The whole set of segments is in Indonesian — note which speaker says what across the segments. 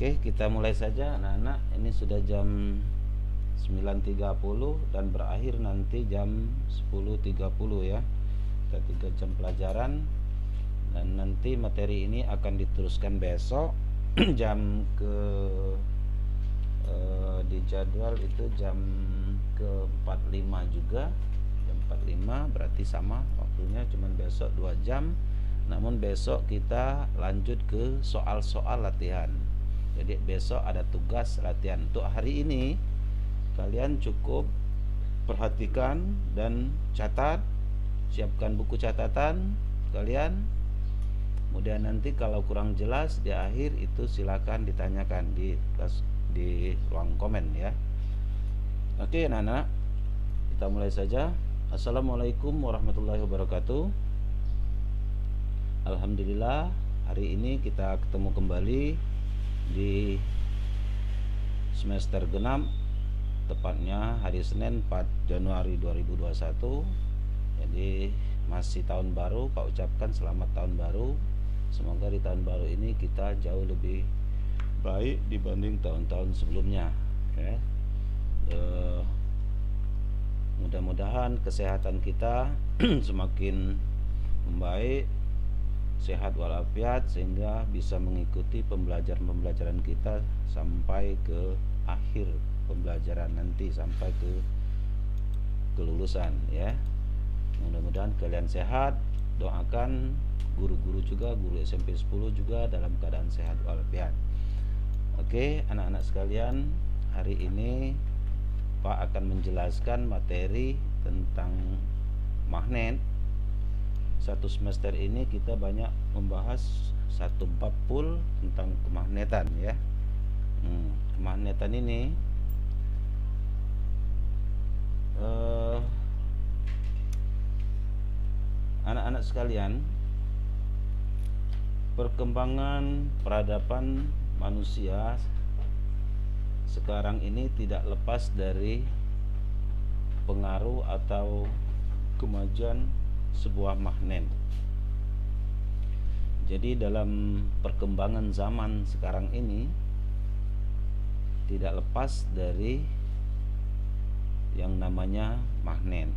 Speaker 1: Oke, kita mulai saja anak-anak. Ini sudah jam 9.30 dan berakhir nanti jam 10.30 ya. Kita 3 jam pelajaran. Dan nanti materi ini akan diteruskan besok jam ke di jadwal itu jam ke 45 juga. Jam 45 berarti sama waktunya, cuman besok 2 jam. Namun besok kita lanjut ke soal-soal latihan. Jadi besok ada tugas latihan. Untuk hari ini kalian cukup perhatikan dan catat, siapkan buku catatan kalian. Kemudian nanti kalau kurang jelas di akhir itu silakan ditanyakan di ruang komen ya. Oke anak-anak, kita mulai saja. Assalamualaikum warahmatullahi wabarakatuh. Alhamdulillah, hari ini kita ketemu kembali di semester genap, tepatnya hari Senin 4 Januari 2021. Jadi masih tahun baru, Pak ucapkan selamat tahun baru. Semoga di tahun baru ini kita jauh lebih baik dibanding tahun-tahun sebelumnya ya. Mudah-mudahan kesehatan kita semakin membaik, sehat walafiat, sehingga bisa mengikuti pembelajaran kita sampai ke akhir pembelajaran nanti, sampai ke kelulusan ya. Mudah-mudahan kalian sehat. Doakan guru-guru juga, guru SMP 10 juga dalam keadaan sehat walafiat. Oke anak-anak sekalian, hari ini Pak akan menjelaskan materi tentang magnet. Satu semester ini kita banyak membahas satu bab full tentang kemagnetan ya. Kemagnetan ini anak-anak sekalian, perkembangan peradaban manusia sekarang ini tidak lepas dari pengaruh atau kemajuan sebuah magnet. Jadi dalam perkembangan zaman sekarang ini tidak lepas dari yang namanya magnet.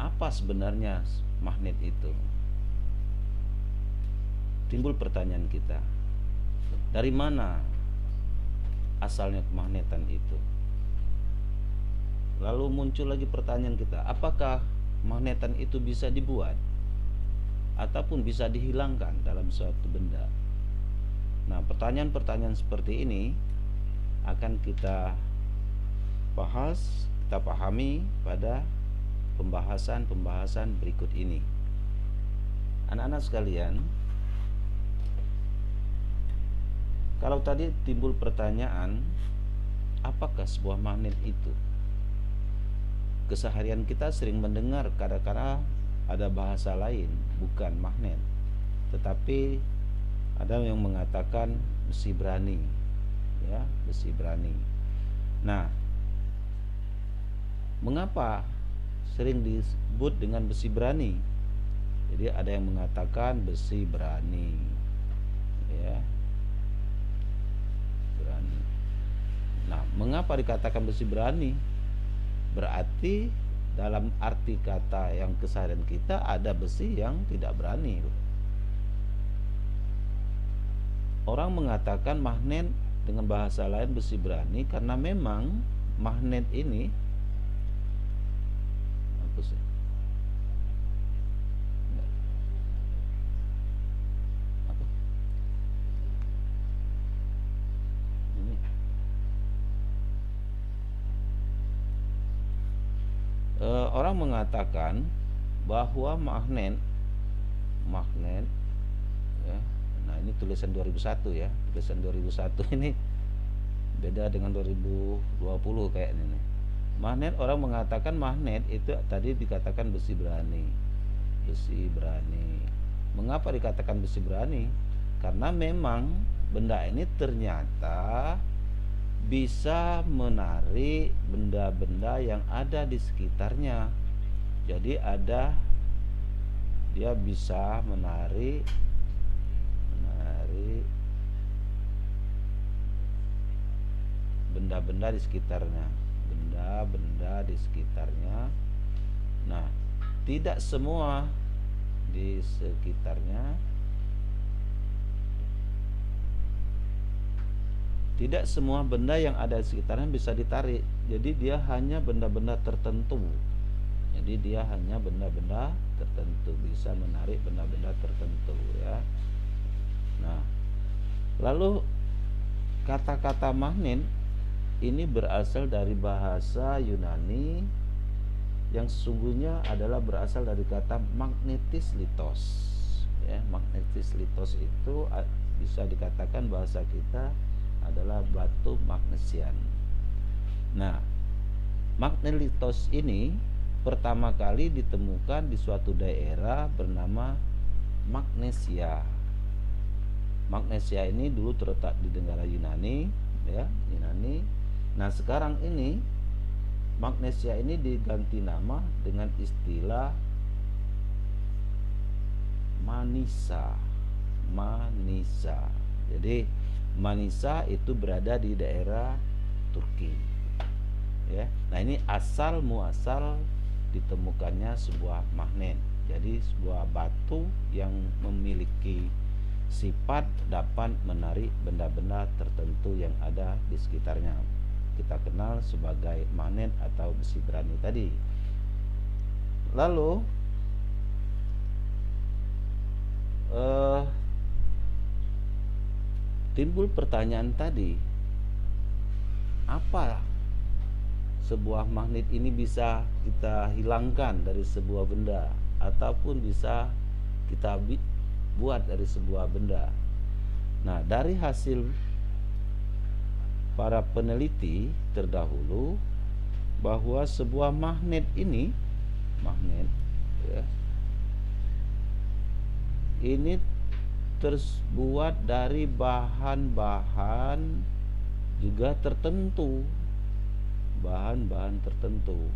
Speaker 1: Apa sebenarnya magnet itu? Timbul pertanyaan kita, dari mana asalnya kemagnetan itu? Lalu muncul lagi pertanyaan kita, apakah magnetan itu bisa dibuat ataupun bisa dihilangkan dalam suatu benda? Nah, pertanyaan-pertanyaan seperti ini akan kita bahas, kita pahami pada pembahasan berikut ini. Anak-anak sekalian, kalau tadi timbul pertanyaan, apakah sebuah magnet itu? Keseharian kita sering mendengar kadang-kadang ada bahasa lain, bukan magnet, tetapi ada yang mengatakan besi berani ya, besi berani. Nah, mengapa sering disebut dengan besi berani? Jadi ada yang mengatakan besi berani ya, berani. Nah, mengapa dikatakan besi berani? Berarti dalam arti kata yang keseharian kita ada besi yang tidak berani. Orang mengatakan magnet dengan bahasa lain besi berani karena memang magnet ini orang mengatakan bahwa magnet ya. Nah, ini tulisan 2001 ya. Tulisan 2001 ini beda dengan 2020 kayaknya nih. Magnet, orang mengatakan magnet itu tadi dikatakan besi berani. Besi berani. Mengapa dikatakan besi berani? Karena memang benda ini ternyata bisa menarik benda-benda yang ada di sekitarnya. Jadi dia bisa menarik benda-benda di sekitarnya. Benda-benda di sekitarnya. Nah, tidak semua di sekitarnya, tidak semua benda yang ada di sekitarnya bisa ditarik. Jadi dia hanya benda-benda tertentu. Jadi dia hanya benda-benda tertentu, bisa menarik benda-benda tertentu ya. Nah, lalu kata-kata magnet ini berasal dari bahasa Yunani yang sesungguhnya adalah berasal dari kata magnetis litos ya. Magnetis litos itu bisa dikatakan bahasa kita adalah batu magnesian. Nah, magnelitos ini pertama kali ditemukan di suatu daerah bernama Magnesia. Magnesia ini dulu terletak di negara Yunani ya, Yunani. Nah, sekarang ini Magnesia ini diganti nama dengan istilah Manisa. Manisa. Jadi Manisa itu berada di daerah Turki. Ya. Nah, ini asal muasal ditemukannya sebuah magnet. Jadi sebuah batu yang memiliki sifat dapat menarik benda-benda tertentu yang ada di sekitarnya. Kita kenal sebagai magnet atau besi berani tadi. Lalu timbul pertanyaan tadi, apa sebuah magnet ini bisa kita hilangkan dari sebuah benda ataupun bisa kita buat dari sebuah benda. Nah, dari hasil para peneliti terdahulu bahwa sebuah magnet ini ya, ini terbuat dari bahan-bahan juga tertentu, bahan-bahan tertentu.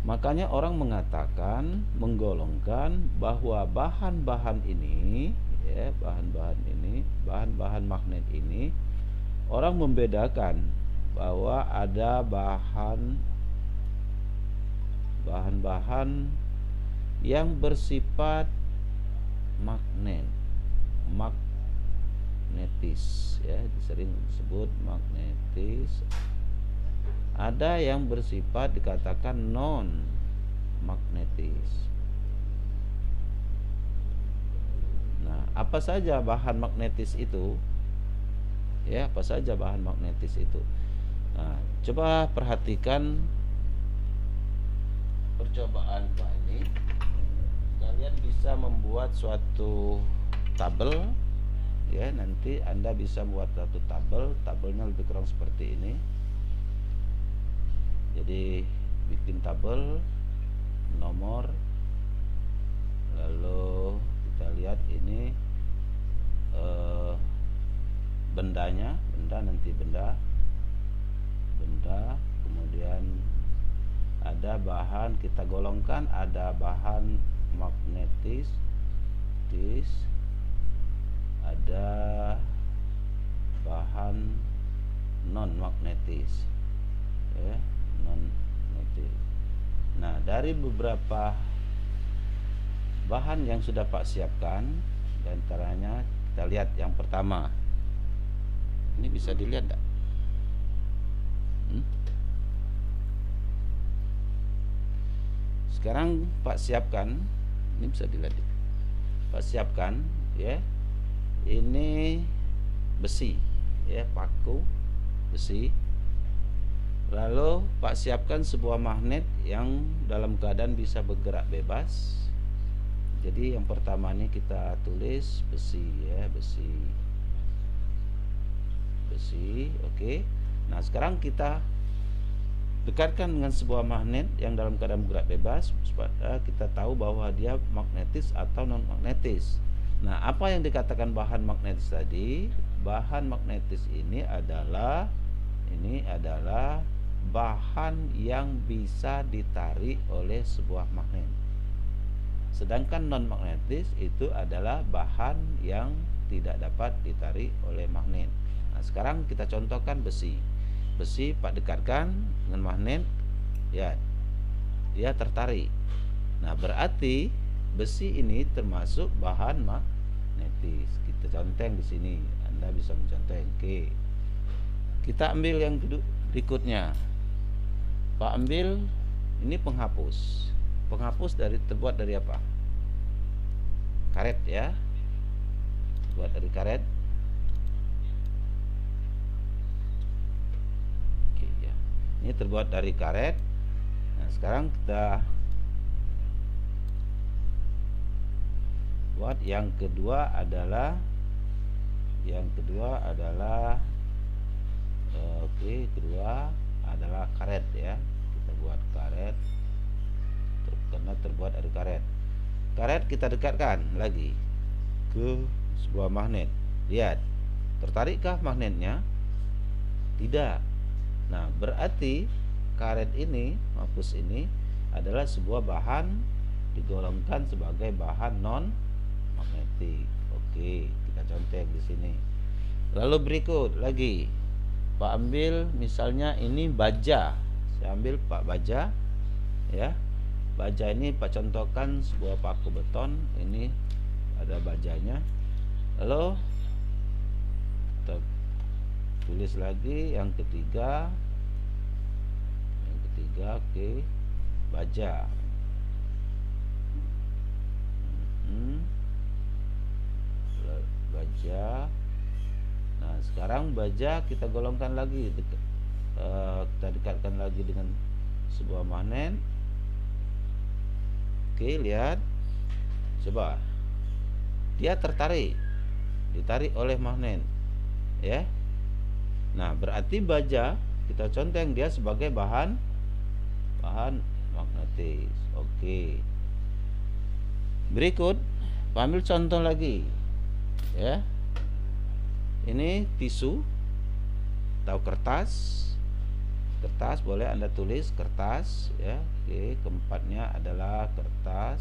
Speaker 1: Makanya orang mengatakan, menggolongkan bahwa bahan-bahan ini ya, bahan-bahan magnet ini, orang membedakan bahwa ada bahan-bahan yang bersifat magnetis ya, sering disebut magnetis. Ada yang bersifat dikatakan non magnetis. Nah, apa saja bahan magnetis itu? Ya, apa saja bahan magnetis itu? Nah, coba perhatikan percobaan Pak ini. Kalian bisa membuat suatu tabel ya, nanti Anda bisa membuat satu tabel. Tabelnya lebih kurang seperti ini. Jadi bikin tabel nomor, lalu kita lihat ini bendanya, nanti benda, kemudian ada bahan, kita golongkan, ada bahan magnetis, ada bahan non magnetis ya, non magnetis. Nah, dari beberapa bahan yang sudah Pak siapkan, diantaranya kita lihat yang pertama. Ini bisa dilihat enggak? Sekarang Pak siapkan, ini bisa dilihat. Pak siapkan ya. Ini besi ya, paku besi. Lalu Pak siapkan sebuah magnet yang dalam keadaan bisa bergerak bebas. Jadi yang pertama ini kita tulis besi ya, besi. Oke. Nah, sekarang kita dekatkan dengan sebuah magnet yang dalam keadaan bergerak bebas supaya kita tahu bahwa dia magnetis atau non magnetis. Nah, apa yang dikatakan bahan magnetis tadi? Bahan magnetis ini adalah bahan yang bisa ditarik oleh sebuah magnet. Sedangkan non magnetis itu adalah bahan yang tidak dapat ditarik oleh magnet. Nah, sekarang kita contohkan besi. Besi Pak dekatkan dengan magnet, ya, dia tertarik. Nah, berarti besi ini termasuk bahan magnetis. Kita conteng di sini. Anda bisa menconteng. Oke. Kita ambil yang berikutnya. Pak ambil ini penghapus. Penghapus terbuat dari apa? Karet, ya. Terbuat dari karet. Oke, ya. Ini terbuat dari karet. Nah, sekarang kita buat yang kedua adalah kedua adalah karet, ya. Kita buat karet karena terbuat dari karet. Karet kita dekatkan lagi ke sebuah magnet. Lihat, tertarikkah magnetnya? Tidak. Nah, berarti karet ini, penghapus ini adalah sebuah bahan digolongkan sebagai bahan non magnetik. Oke, kita contek di sini. Lalu berikut lagi, Pak ambil misalnya ini baja. Saya ambil Pak baja, ya. Baja ini Pak contohkan sebuah paku beton. Ini ada bajanya. Lalu kita tulis lagi yang ketiga. Oke, baja. Baja. Nah, sekarang baja kita golongkan lagi, kita dekatkan lagi dengan sebuah magnet. Oke, lihat, coba, dia ditarik oleh magnet, ya. Nah, berarti baja kita conteng dia sebagai bahan magnetis. Oke. Berikut, ambil contoh lagi, ya. Ini tisu atau kertas. Kertas boleh Anda tulis kertas, ya. Oke, keempatnya adalah kertas.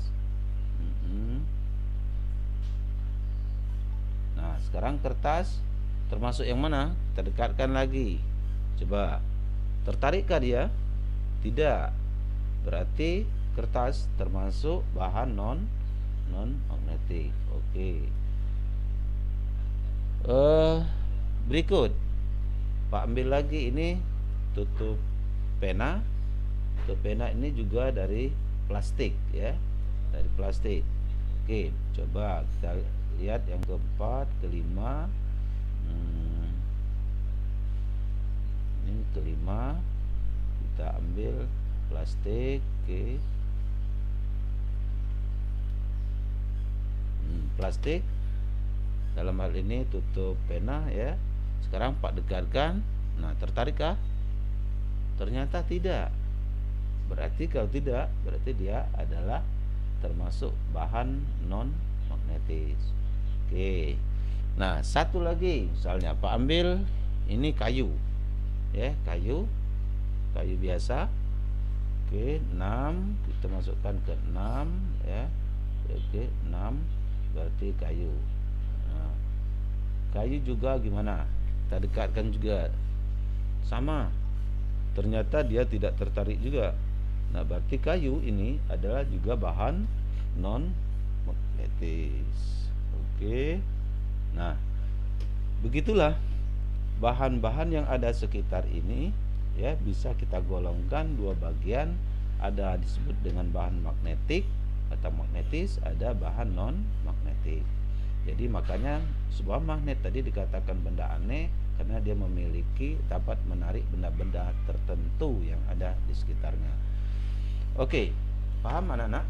Speaker 1: Nah, sekarang kertas termasuk yang mana? Kita dekatkan lagi. Coba, tertarikkah dia? Tidak. Berarti kertas termasuk bahan non magnetik. Oke. Berikut, Pak ambil lagi ini tutup pena. Tutup pena ini juga dari plastik, ya, dari plastik. Oke, coba kita lihat yang keempat, kelima. Ini kelima, kita ambil plastik. Oke. Plastik dalam hal ini tutup pena, ya. Sekarang Pak dekatkan. Nah, tertarikkah? Ternyata tidak. Berarti kalau tidak, berarti dia adalah termasuk bahan non magnetis. Oke. Nah, satu lagi, misalnya Pak ambil ini kayu, ya, kayu biasa. Oke, 6 kita masukkan ke 6, ya. Oke, 6 berarti kayu. Nah, kayu juga gimana? Kita dekatkan juga, sama. Ternyata dia tidak tertarik juga. Nah, berarti kayu ini adalah juga bahan non magnetis. Oke. Nah, begitulah bahan-bahan yang ada sekitar ini, ya, bisa kita golongkan dua bagian. Ada disebut dengan bahan magnetik atau magnetis, ada bahan non magnetik. Jadi makanya sebuah magnet tadi dikatakan benda aneh karena dia memiliki dapat menarik benda-benda tertentu yang ada di sekitarnya. Oke, paham anak-anak?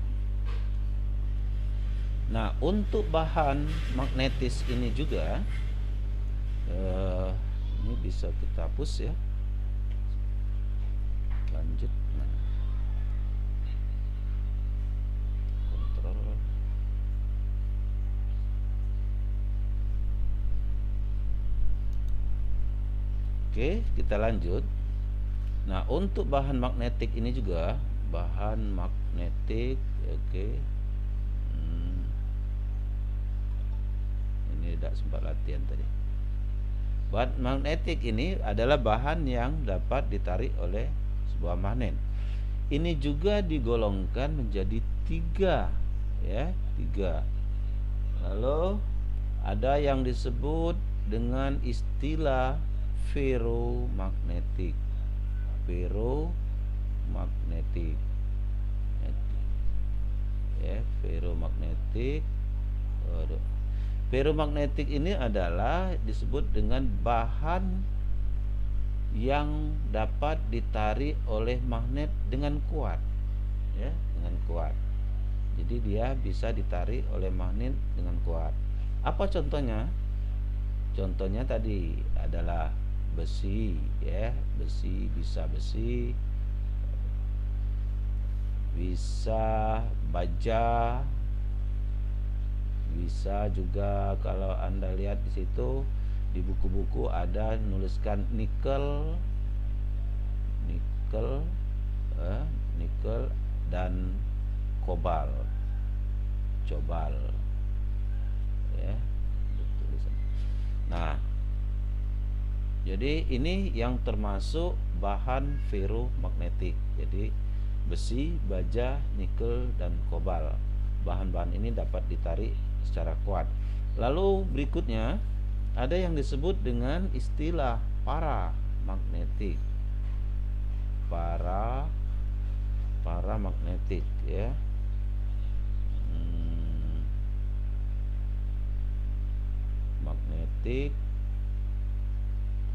Speaker 1: Nah, untuk bahan magnetis ini juga ini bisa kita hapus, ya. Lanjut. Kontrol. Oke, kita lanjut. Nah, untuk bahan magnetik ini juga bahan magnetik, oke. nggak sempat latihan tadi. Bahan magnetik ini adalah bahan yang dapat ditarik oleh sebuah magnet. Ini juga digolongkan menjadi 3, ya, 3. Lalu ada yang disebut dengan istilah ferromagnetik. Ferromagnetik. Ya, ferromagnetik. Ferromagnetik ini adalah disebut dengan bahan yang dapat ditarik oleh magnet dengan kuat, ya, dengan kuat. Jadi dia bisa ditarik oleh magnet dengan kuat. Apa contohnya? Contohnya tadi adalah besi, ya, besi, bisa baja, bisa juga kalau Anda lihat di situ di buku-buku ada nuliskan nikel dan kobalt, ya, tulisan. Nah, jadi ini yang termasuk bahan ferromagnetik. Jadi besi, baja, nikel, dan kobalt. Bahan-bahan ini dapat ditarik secara kuat. Lalu berikutnya ada yang disebut dengan istilah paramagnetik. Paramagnetik, ya. Magnetik,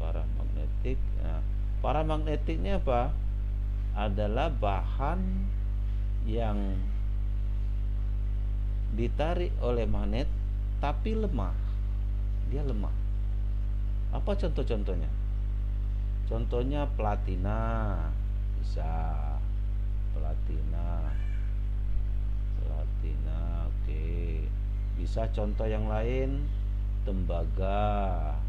Speaker 1: paramagnetik. Nah, paramagnetiknya apa? Adalah bahan yang ditarik oleh magnet tapi lemah. Dia lemah. Apa contoh-contohnya? Contohnya platina, bisa. Platina, oke. Bisa contoh yang lain, tembaga.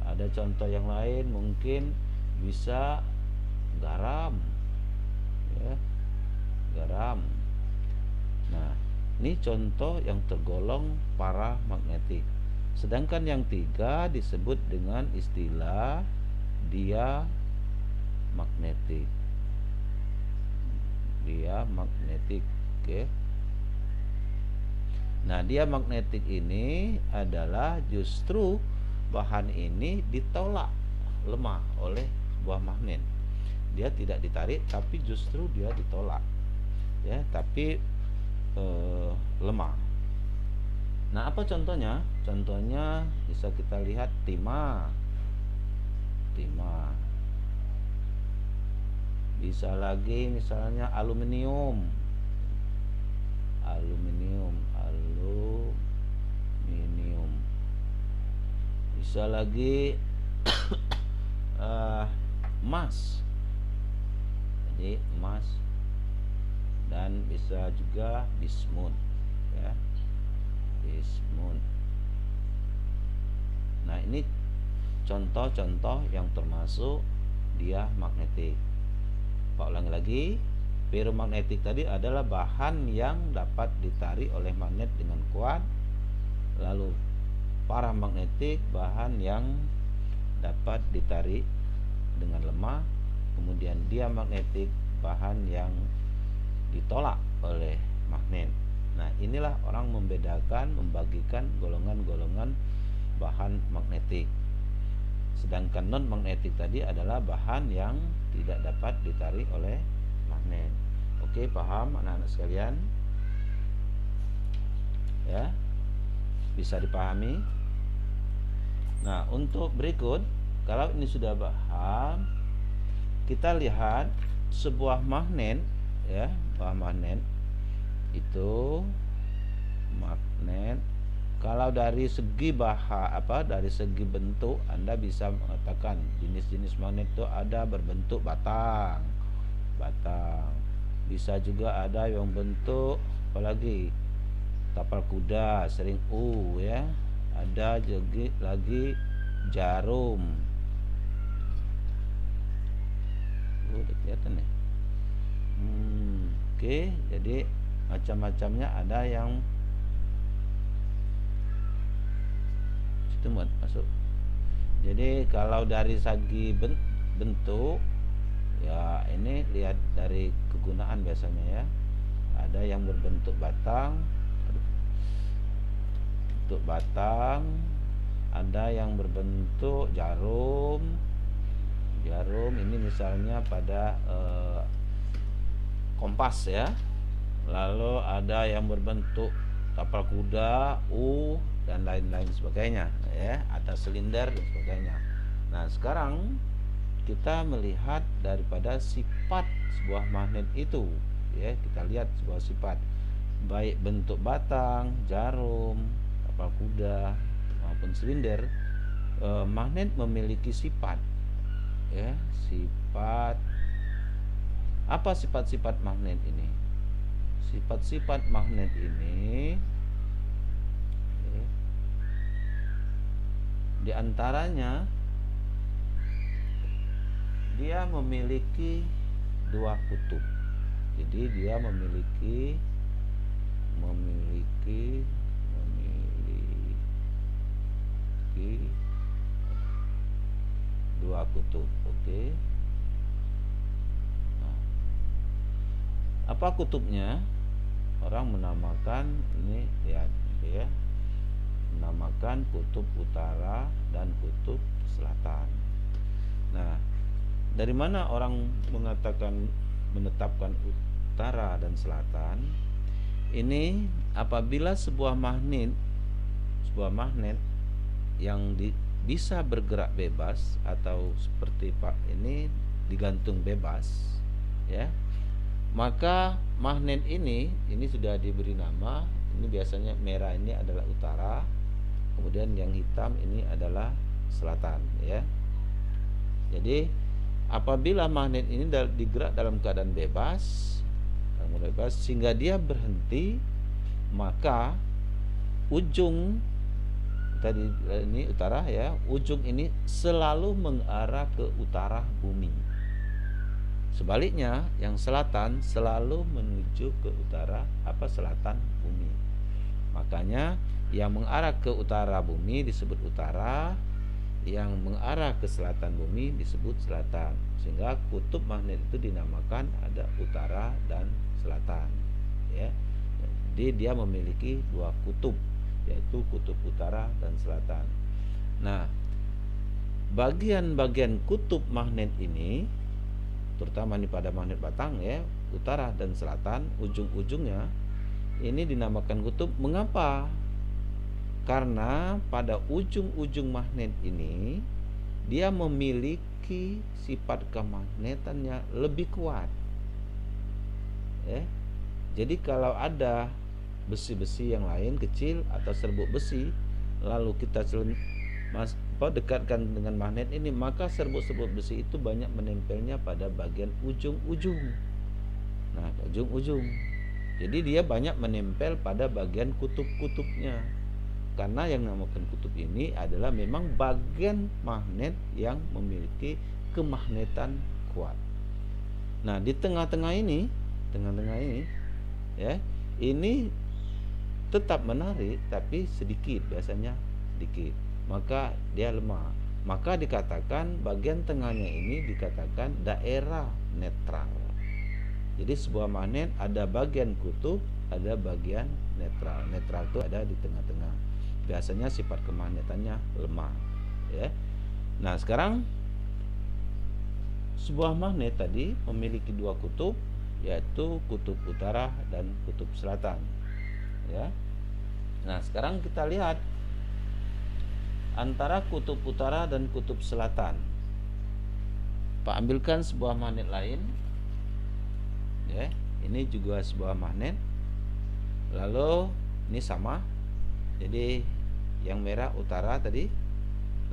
Speaker 1: Ada contoh yang lain mungkin bisa garam, ya, garam. Nah, ini contoh yang tergolong paramagnetik. Sedangkan yang 3 disebut dengan istilah diamagnetik. Oke. Nah, diamagnetik ini adalah justru bahan ini ditolak lemah oleh sebuah magnet. Dia tidak ditarik tapi justru dia ditolak, ya, tapi lemah. Nah, apa contohnya? Contohnya bisa kita lihat timah. Bisa lagi misalnya aluminium. Bisa lagi emas. Jadi emas, dan bisa juga bismut, ya, bismut. Nah, ini contoh-contoh yang termasuk diamagnetik. Pak ulangi lagi, ferromagnetik tadi adalah bahan yang dapat ditarik oleh magnet dengan kuat. Lalu paramagnetik bahan yang dapat ditarik dengan lemah. Kemudian diamagnetik bahan yang ditolak oleh magnet. Nah, inilah orang membagikan golongan-golongan bahan magnetik. Sedangkan non magnetik tadi adalah bahan yang tidak dapat ditarik oleh magnet. Oke, paham anak-anak sekalian? Ya, bisa dipahami? Nah, untuk berikut, kalau ini sudah paham, kita lihat sebuah magnet, ya, magnet itu magnet. Kalau dari segi dari segi bentuk, Anda bisa mengatakan jenis-jenis magnet itu ada berbentuk batang. Bisa juga ada yang bentuk apalagi tapal kuda, sering ya. Ada juga lagi jarum. Udah kelihatan ya. Oke, jadi macam-macamnya ada yang itu masuk. Jadi kalau dari segi bentuk ya, ini lihat dari kegunaan biasanya ya. Ada yang berbentuk batang, bentuk batang, ada yang berbentuk jarum. Jarum ini misalnya pada kompas ya. Lalu ada yang berbentuk tapal kuda, dan lain-lain sebagainya ya, ada silinder dan sebagainya. Nah, sekarang kita melihat daripada sifat sebuah magnet itu ya. Kita lihat sebuah sifat, baik bentuk batang, jarum, tapal kuda maupun silinder. Magnet memiliki sifat ya. Sifat apa? Sifat-sifat magnet ini, sifat-sifat magnet ini di antaranya dia memiliki dua kutub. Jadi dia memiliki dua kutub. Oke. Nah, apa kutubnya? Orang menamakan ini, lihat ya, menamakan kutub utara dan kutub selatan. Nah, dari mana orang menetapkan utara dan selatan? Ini apabila sebuah magnet yang bisa bergerak bebas atau seperti Pak ini digantung bebas ya, maka magnet ini sudah diberi nama. Ini biasanya merah ini adalah utara, kemudian yang hitam ini adalah selatan ya. Jadi apabila magnet ini digerak dalam keadaan bebas sehingga dia berhenti, maka ujung tadi ini utara ya, ujung ini selalu mengarah ke utara bumi. Sebaliknya yang selatan selalu menuju ke utara selatan bumi. Makanya yang mengarah ke utara bumi disebut utara, yang mengarah ke selatan bumi disebut selatan. Sehingga kutub magnet itu dinamakan ada utara dan selatan ya. Jadi dia memiliki dua kutub, yaitu kutub utara dan selatan. Nah, bagian-bagian kutub magnet ini, terutama ini pada magnet batang ya, utara dan selatan, ujung-ujungnya ini dinamakan kutub. Mengapa? Karena pada ujung-ujung magnet ini dia memiliki sifat kemagnetannya lebih kuat ya. Jadi kalau ada besi-besi yang lain kecil atau serbuk besi, lalu kita dekatkan dengan magnet ini, maka serbuk-serbuk besi itu banyak menempelnya pada bagian ujung-ujung. Nah, ujung-ujung. Jadi dia banyak menempel pada bagian kutub-kutubnya. Karena yang dinamakan kutub ini adalah memang bagian magnet yang memiliki kemagnetan kuat. Nah, di tengah-tengah ini ya, ini tetap menarik tapi sedikit, biasanya sedikit. Maka dia lemah. Maka dikatakan bagian tengahnya ini dikatakan daerah netral. Jadi sebuah magnet ada bagian kutub, ada bagian netral. Netral itu ada di tengah-tengah. Biasanya sifat kemagnetannya lemah ya. Nah, sekarang sebuah magnet tadi memiliki dua kutub, yaitu kutub utara dan kutub selatan ya. Nah, sekarang kita lihat antara kutub utara dan kutub selatan. Pak ambilkan sebuah magnet lain ya. Ini juga sebuah magnet. Lalu ini sama. Jadi yang merah utara tadi,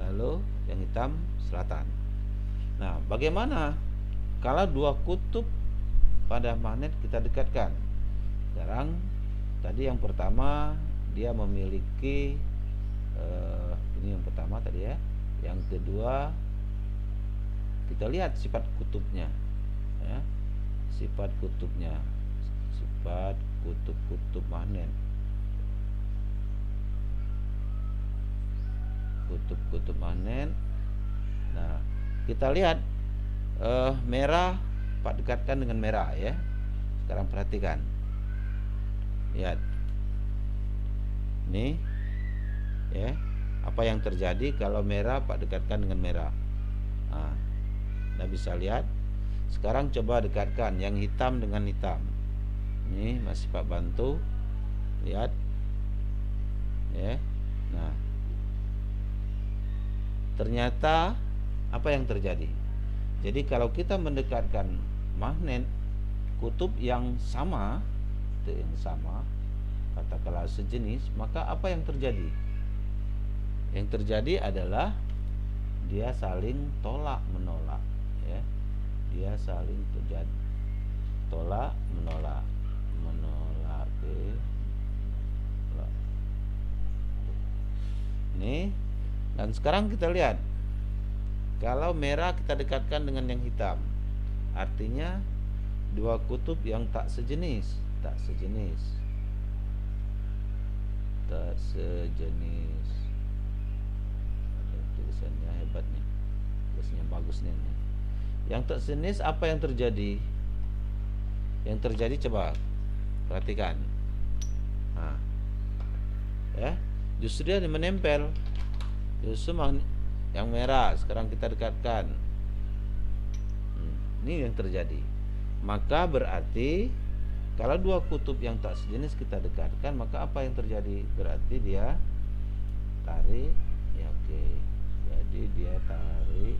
Speaker 1: lalu yang hitam selatan. Nah, bagaimana kalau dua kutub pada magnet kita dekatkan? Sekarang tadi yang pertama dia memiliki ini yang pertama tadi ya. Yang kedua kita lihat sifat kutubnya ya. Sifat kutubnya, sifat kutub magnet. kutub-kutub magnet. Nah, kita lihat merah, Pak dekatkan dengan merah ya. Sekarang perhatikan. Lihat. Nih. Ya. Apa yang terjadi kalau merah Pak dekatkan dengan merah. Nah, Anda bisa lihat. Sekarang coba dekatkan yang hitam dengan hitam. Ini masih Pak bantu. Lihat. Ya. Nah. Ternyata apa yang terjadi? Jadi kalau kita mendekatkan magnet kutub yang sama, katakanlah sejenis, maka apa yang terjadi? Yang terjadi adalah dia saling tolak menolak, ya. Dia saling terjadi tolak menolak, Nih. Dan sekarang kita lihat. Kalau merah kita dekatkan dengan yang hitam, artinya dua kutub yang tak sejenis. Ada tulisannya hebat nih, tulisannya bagus nih. Yang tak sejenis, apa yang terjadi? Yang terjadi coba perhatikan. Nah, ya, justru dia menempel. Justru yang merah sekarang kita dekatkan. Ini yang terjadi. Maka berarti kalau dua kutub yang tak sejenis kita dekatkan, maka apa yang terjadi? Berarti dia tarik, ya oke. Jadi dia tarik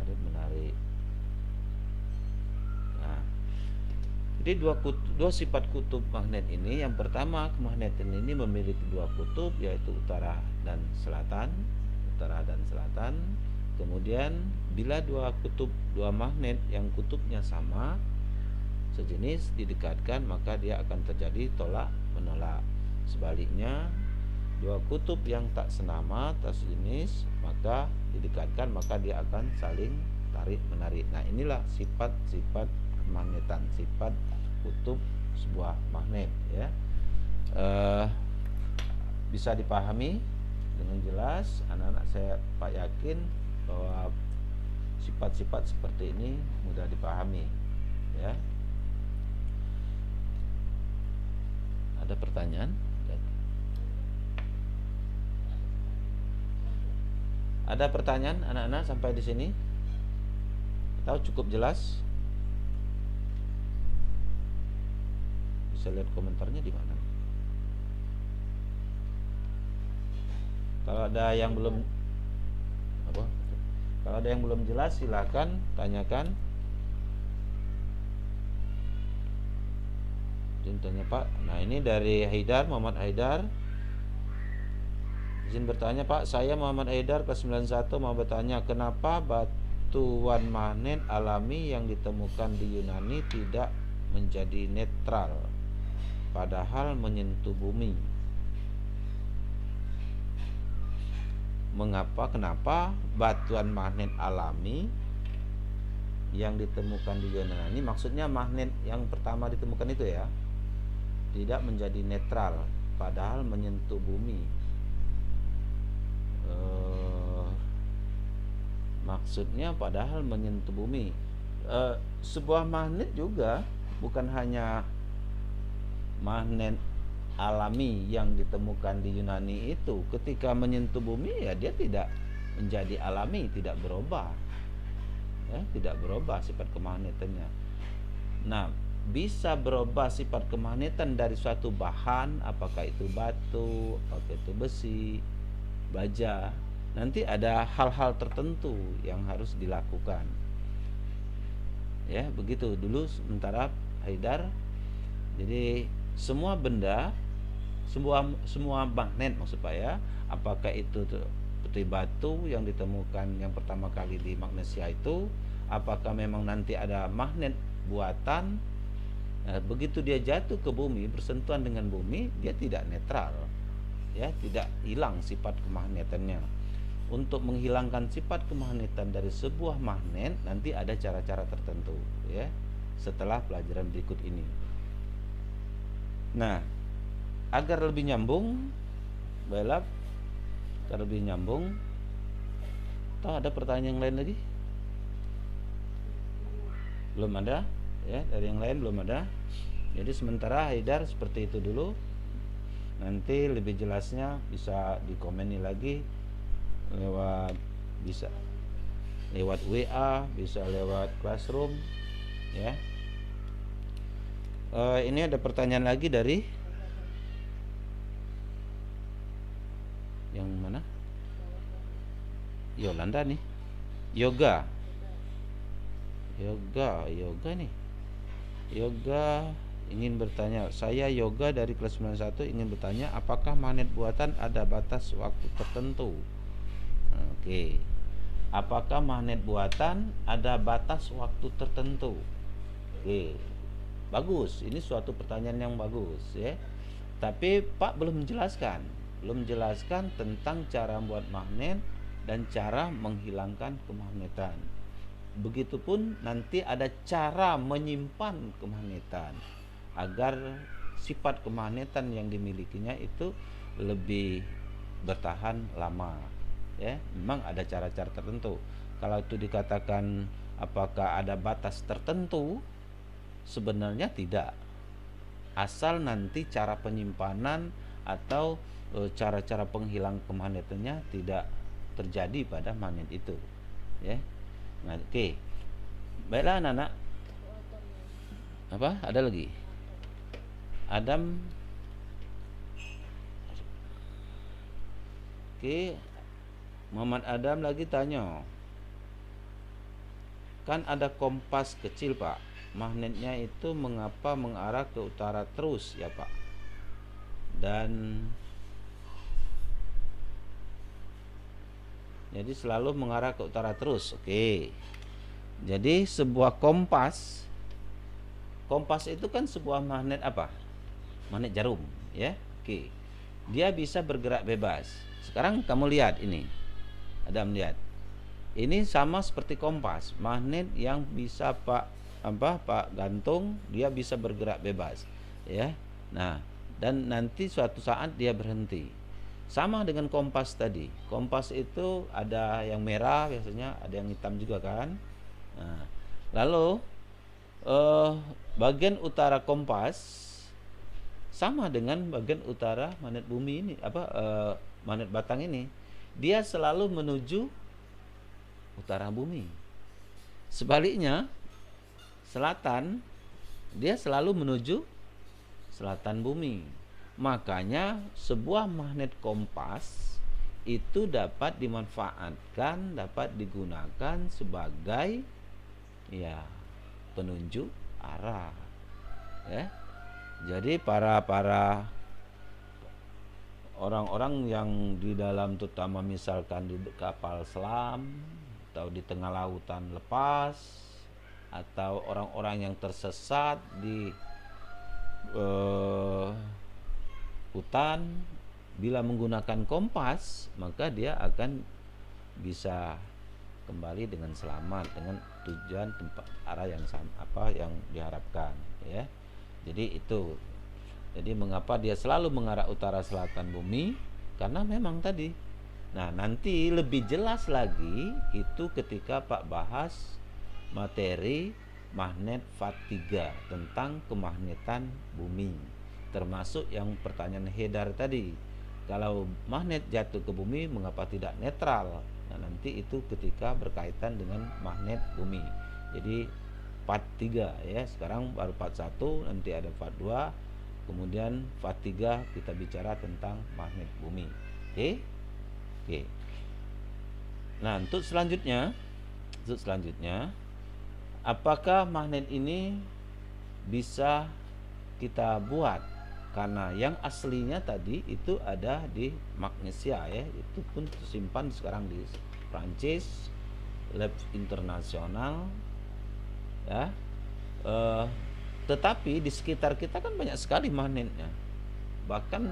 Speaker 1: menarik. Nah, jadi dua sifat kutub magnet ini, yang pertama, kemagnetan ini memiliki dua kutub, yaitu utara dan selatan. Kemudian bila dua magnet yang kutubnya sama sejenis didekatkan, maka dia akan terjadi tolak menolak. Sebaliknya, dua kutub yang tak senama, tak sejenis, maka didekatkan, maka dia akan saling tarik menarik. Nah, inilah sifat-sifat kemagnetan, sifat kutub sebuah magnet, ya. Bisa dipahami dengan jelas, anak-anak, saya Pak yakin bahwa sifat-sifat seperti ini mudah dipahami, ya. Ada pertanyaan? Ada pertanyaan anak-anak sampai di sini? Tahu cukup jelas? Bisa lihat komentarnya di mana? Kalau ada yang belum Kalau ada yang belum jelas, silakan tanyakan. Contohnya Pak. Nah, ini dari Haidar, Muhammad Haidar. Izin bertanya Pak, saya Muhammad Haidar kelas 91 mau bertanya, kenapa batuan magnet alami yang ditemukan di Yunani tidak menjadi netral padahal menyentuh bumi? Kenapa batuan magnet alami yang ditemukan di Yunani, maksudnya magnet yang pertama ditemukan itu ya, tidak menjadi netral padahal menyentuh bumi? Maksudnya padahal menyentuh bumi. Sebuah magnet juga bukan hanya magnet alami yang ditemukan di Yunani itu, ketika menyentuh bumi ya dia tidak menjadi alami, tidak berubah, ya, tidak berubah sifat kemagnetannya. Nah, bisa berubah sifat kemagnetan dari suatu bahan, apakah itu batu, apakah itu besi, baja. Nanti ada hal-hal tertentu yang harus dilakukan, ya, begitu dulu sementara Haidar. Jadi semua benda, semua magnet maksud Pak ya, apakah itu seperti batu yang ditemukan yang pertama kali di Magnesia itu, apakah memang nanti ada magnet buatan, begitu dia jatuh ke bumi, bersentuhan dengan bumi, dia tidak netral, ya, tidak hilang sifat kemagnetannya. Untuk menghilangkan sifat kemagnetan dari sebuah magnet nanti ada cara-cara tertentu, ya, setelah pelajaran berikut ini. Nah, agar lebih nyambung, baiklah, Terlebih nyambung. Atau ada pertanyaan yang lain lagi? Belum ada ya, dari yang lain belum ada. Jadi sementara Haidar seperti itu dulu. Nanti lebih jelasnya bisa dikomeni lagi lewat, bisa lewat WA, bisa lewat Classroom ya. Ini ada pertanyaan lagi dari yang mana? Yolanda nih. Yoga nih. Yoga ingin bertanya, saya Yoga dari kelas 91 ingin bertanya, apakah magnet buatan ada batas waktu tertentu? Oke. Apakah magnet buatan ada batas waktu tertentu? Oke. Bagus, ini suatu pertanyaan yang bagus ya. Tapi Pak belum menjelaskan tentang cara membuat magnet dan cara menghilangkan kemagnetan. Begitupun nanti ada cara menyimpan kemagnetan agar sifat kemagnetan yang dimilikinya itu lebih bertahan lama ya. Memang ada cara-cara tertentu. Kalau itu dikatakan apakah ada batas tertentu, sebenarnya tidak. Asal nanti cara penyimpanan atau cara-cara penghilang kemagnetannya tidak terjadi pada magnet itu ya. Nah, oke. Baiklah anak-anak. Apa? Ada lagi? Adam. Oke. Muhammad Adam lagi tanya. Kan ada kompas kecil, Pak. Magnetnya itu mengapa mengarah ke utara terus ya, Pak? Dan jadi selalu mengarah ke utara terus. Oke. Jadi sebuah kompas itu kan sebuah magnet apa? Magnet jarum ya. Oke. Dia bisa bergerak bebas. Sekarang kamu lihat ini. Ada melihat. Ini sama seperti kompas, magnet yang bisa Pak gantung, dia bisa bergerak bebas ya. Nah, dan nanti suatu saat dia berhenti. Sama dengan kompas tadi. Kompas itu ada yang merah biasanya, ada yang hitam juga kan. Nah, lalu bagian utara kompas sama dengan bagian utara magnet bumi ini, magnet batang ini. Dia selalu menuju utara bumi. Sebaliknya, selatan dia selalu menuju selatan bumi. Makanya sebuah magnet kompas itu dapat dimanfaatkan, dapat digunakan sebagai ya penunjuk arah ya. Jadi para orang-orang yang di dalam, terutama misalkan di kapal selam atau di tengah lautan lepas, atau orang-orang yang tersesat di hutan, bila menggunakan kompas maka dia akan bisa kembali dengan selamat dengan tujuan tempat arah yang yang diharapkan ya. Jadi itu. Jadi mengapa dia selalu mengarah utara selatan bumi? Karena memang tadi. Nah, nanti lebih jelas lagi itu ketika Pak bahas materi magnet VAT3 tentang kemagnetan bumi. Termasuk yang pertanyaan Hedar tadi, kalau magnet jatuh ke bumi mengapa tidak netral? Nah, nanti itu ketika berkaitan dengan magnet bumi. Jadi part 3 ya, sekarang baru part 1, nanti ada part 2, kemudian part 3 kita bicara tentang magnet bumi. Oke. Nah, untuk selanjutnya apakah magnet ini bisa kita buat? Karena yang aslinya tadi itu ada di Magnesia ya, itu pun tersimpan sekarang di Prancis, lab internasional ya. Tetapi di sekitar kita kan banyak sekali magnetnya. Bahkan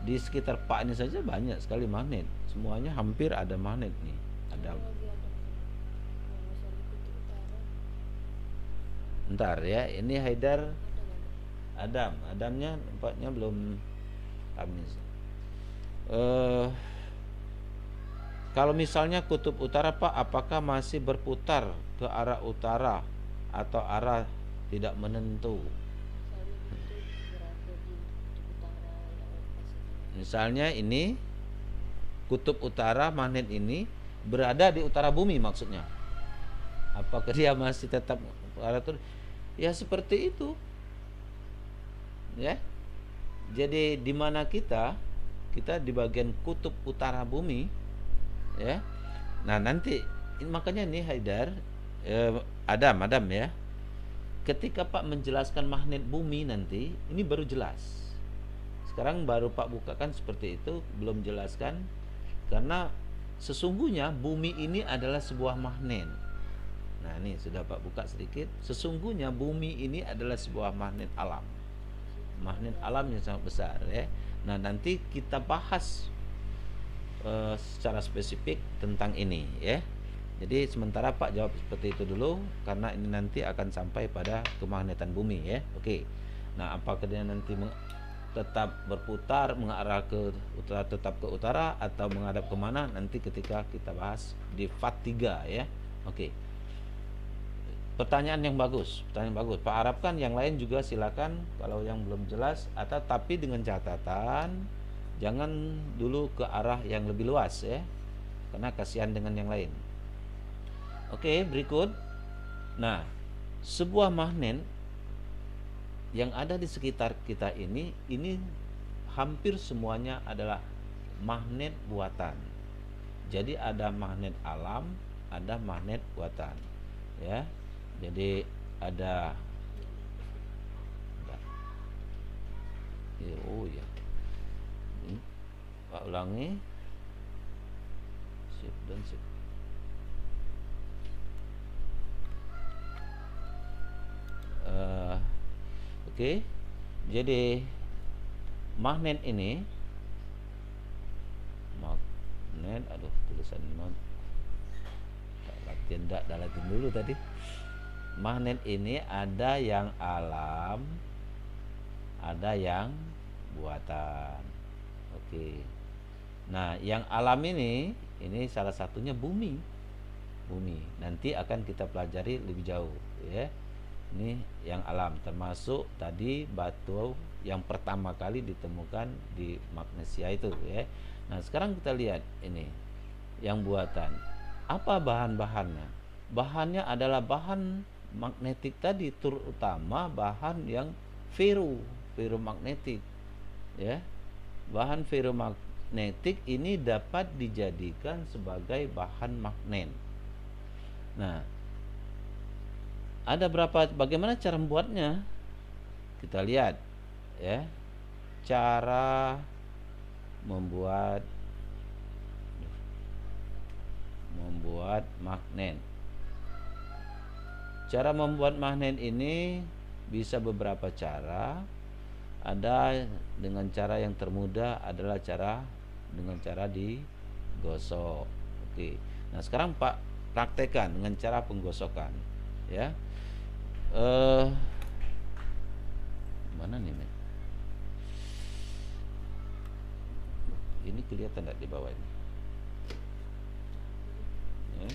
Speaker 1: di sekitar Pak ini saja banyak sekali magnet. Semuanya hampir ada magnet nih. Ada. Ntar ya, ini Haidar. Adamnya nampaknya belum habis. Kalau misalnya kutub utara Pak, apakah masih berputar ke arah utara atau arah tidak menentu? Misalnya ini kutub utara magnet ini berada di utara bumi maksudnya. Apakah dia masih tetap arah itu? Ya seperti itu. Ya. Jadi di mana kita di bagian kutub utara bumi, ya. Nah, nanti makanya nih Haidar, Adam ya. Ketika Pak menjelaskan magnet bumi nanti, ini baru jelas. Sekarang baru Pak bukakan seperti itu, belum jelaskan karena sesungguhnya bumi ini adalah sebuah magnet. Nah, ini sudah Pak buka sedikit. Sesungguhnya bumi ini adalah sebuah magnet alam. Magnet alam yang sangat besar ya. Nah, nanti kita bahas secara spesifik tentang ini ya. Jadi sementara Pak jawab seperti itu dulu karena ini nanti akan sampai pada kemagnetan bumi ya. Oke. Nah, apakah dia nanti tetap berputar mengarah ke utara, tetap ke utara atau menghadap kemana nanti ketika kita bahas di part 3 ya. Oke. Pertanyaan yang bagus, Pak harapkan yang lain juga silakan kalau yang belum jelas atau tapi dengan catatan jangan dulu ke arah yang lebih luas ya. Karena kasihan dengan yang lain. Oke, berikut. Nah, sebuah magnet yang ada di sekitar kita ini hampir semuanya adalah magnet buatan. Jadi ada magnet alam, ada magnet buatan. Ya. Jadi ada oh ya. Pak ulangi. Sip dan sip. Oke. Jadi magnet ini tulisan latihan latihan dulu tadi. Magnet ini ada yang alam, ada yang buatan. Oke. Nah, yang alam ini salah satunya bumi. Nanti akan kita pelajari lebih jauh ya. Ini yang alam termasuk tadi batu yang pertama kali ditemukan di Magnesia itu ya. Nah, sekarang kita lihat ini yang buatan. Apa bahan-bahannya? Bahannya adalah bahan magnetik tadi, terutama bahan yang ferromagnetik ya. Bahan ferromagnetik ini dapat dijadikan sebagai bahan magnet. Nah, ada bagaimana cara membuatnya? Kita lihat ya. Cara membuat magnet. Cara membuat magnet ini bisa beberapa cara. Ada dengan cara yang termudah adalah dengan cara digosok. Oke. Nah, sekarang Pak praktekkan dengan cara penggosokan ya. Mana nih, men? Ini kelihatan enggak di bawah ini? Ya.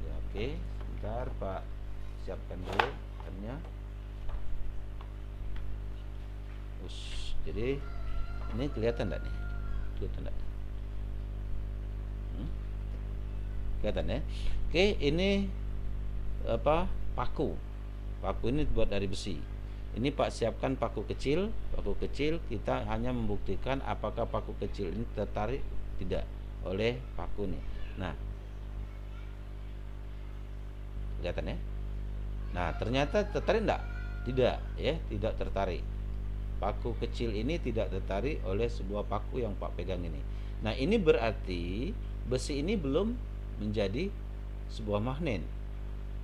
Speaker 1: Ya, oke. Bentar Pak siapkan dulu pennya. Jadi ini kelihatan enggak nih? Kelihatan enggak? Kelihatan ya? Oke, ini paku ini dibuat dari besi. Ini Pak siapkan paku kecil kita hanya membuktikan apakah paku kecil ini tertarik tidak oleh paku nih. Nah, kelihatan ya? Nah, ternyata tertarik enggak? Tidak ya, tidak tertarik. Paku kecil ini tidak tertarik oleh sebuah paku yang Pak pegang ini. Nah, ini berarti besi ini belum menjadi sebuah magnet.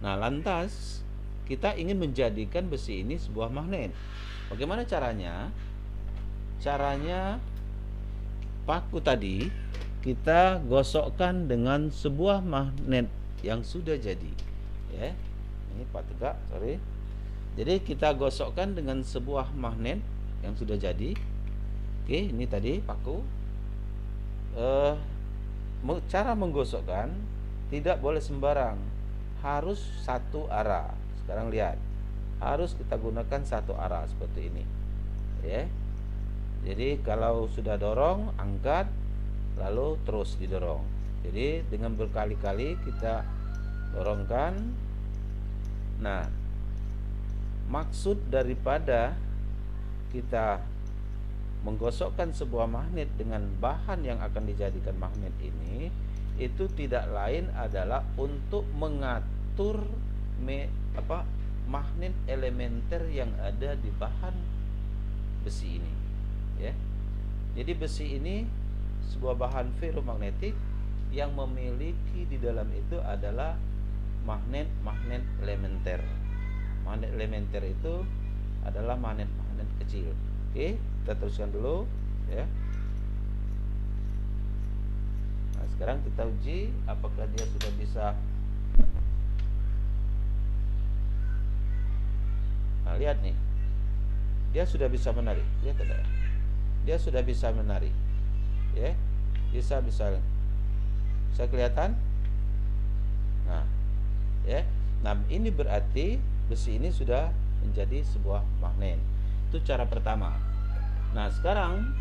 Speaker 1: Nah, lantas kita ingin menjadikan besi ini sebuah magnet. Bagaimana caranya? Caranya paku tadi kita gosokkan dengan sebuah magnet yang sudah jadi. Ya. Ini Pak tegak, sorry. Jadi kita gosokkan dengan sebuah magnet yang sudah jadi. Oke, ini tadi paku. eh, cara menggosokkan tidak boleh sembarang, harus satu arah. Sekarang lihat, harus kita gunakan satu arah seperti ini, ya. Jadi kalau sudah dorong, angkat, lalu terus didorong. Jadi dengan berkali-kali kita dorongkan. Nah, maksud daripada kita menggosokkan sebuah magnet dengan bahan yang akan dijadikan magnet ini, itu tidak lain adalah untuk mengatur magnet elementer yang ada di bahan besi ini, ya. Jadi besi ini sebuah bahan ferromagnetik yang memiliki di dalam itu adalah magnet elementer. Magnet elementer itu adalah magnet kecil. Oke, kita teruskan dulu, ya. Nah, sekarang kita uji apakah dia sudah bisa. Nah, lihat nih, dia sudah bisa menarik. Lihat tidak? Dia sudah bisa menarik, ya. Bisa kelihatan. Nah, ya. Nah, ini berarti besi ini sudah menjadi sebuah magnet. Itu cara pertama. Nah, sekarang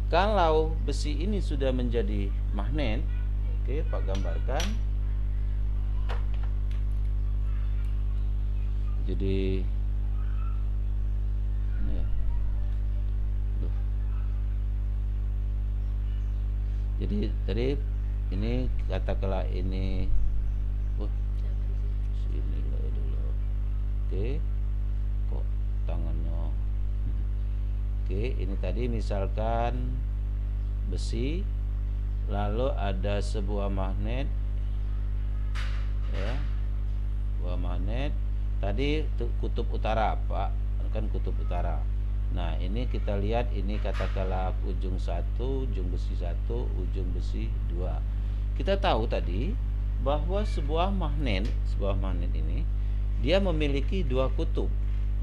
Speaker 1: kalau besi ini sudah menjadi magnet, oke, Pak gambarkan. Jadi ini ya. Jadi tadi ini katakanlah ini sini dulu. Oke. Kok tangannya. Oke, ini tadi misalkan besi, lalu ada sebuah magnet, ya, sebuah magnet. Tadi kutub utara, Pak, kan kutub utara. Nah, ini kita lihat, ini katakanlah ujung satu, ujung besi satu, ujung besi dua. Kita tahu tadi bahwa sebuah magnet ini dia memiliki dua kutub.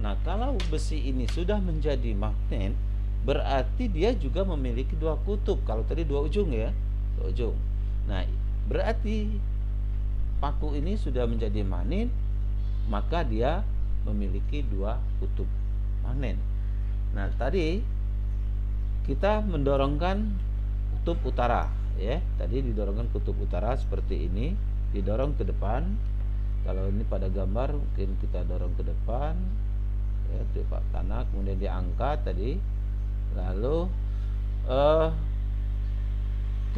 Speaker 1: Nah, kalau besi ini sudah menjadi magnet, berarti dia juga memiliki dua kutub. Kalau tadi dua ujung, ya, dua ujung. Nah, berarti paku ini sudah menjadi magnet, maka dia memiliki dua kutub magnet. Nah, tadi kita mendorongkan kutub utara, ya. Tadi didorongkan kutub utara seperti ini, didorong ke depan. Kalau ini pada gambar mungkin kita dorong ke depan, ya, Pak tanah, kemudian diangkat tadi. Lalu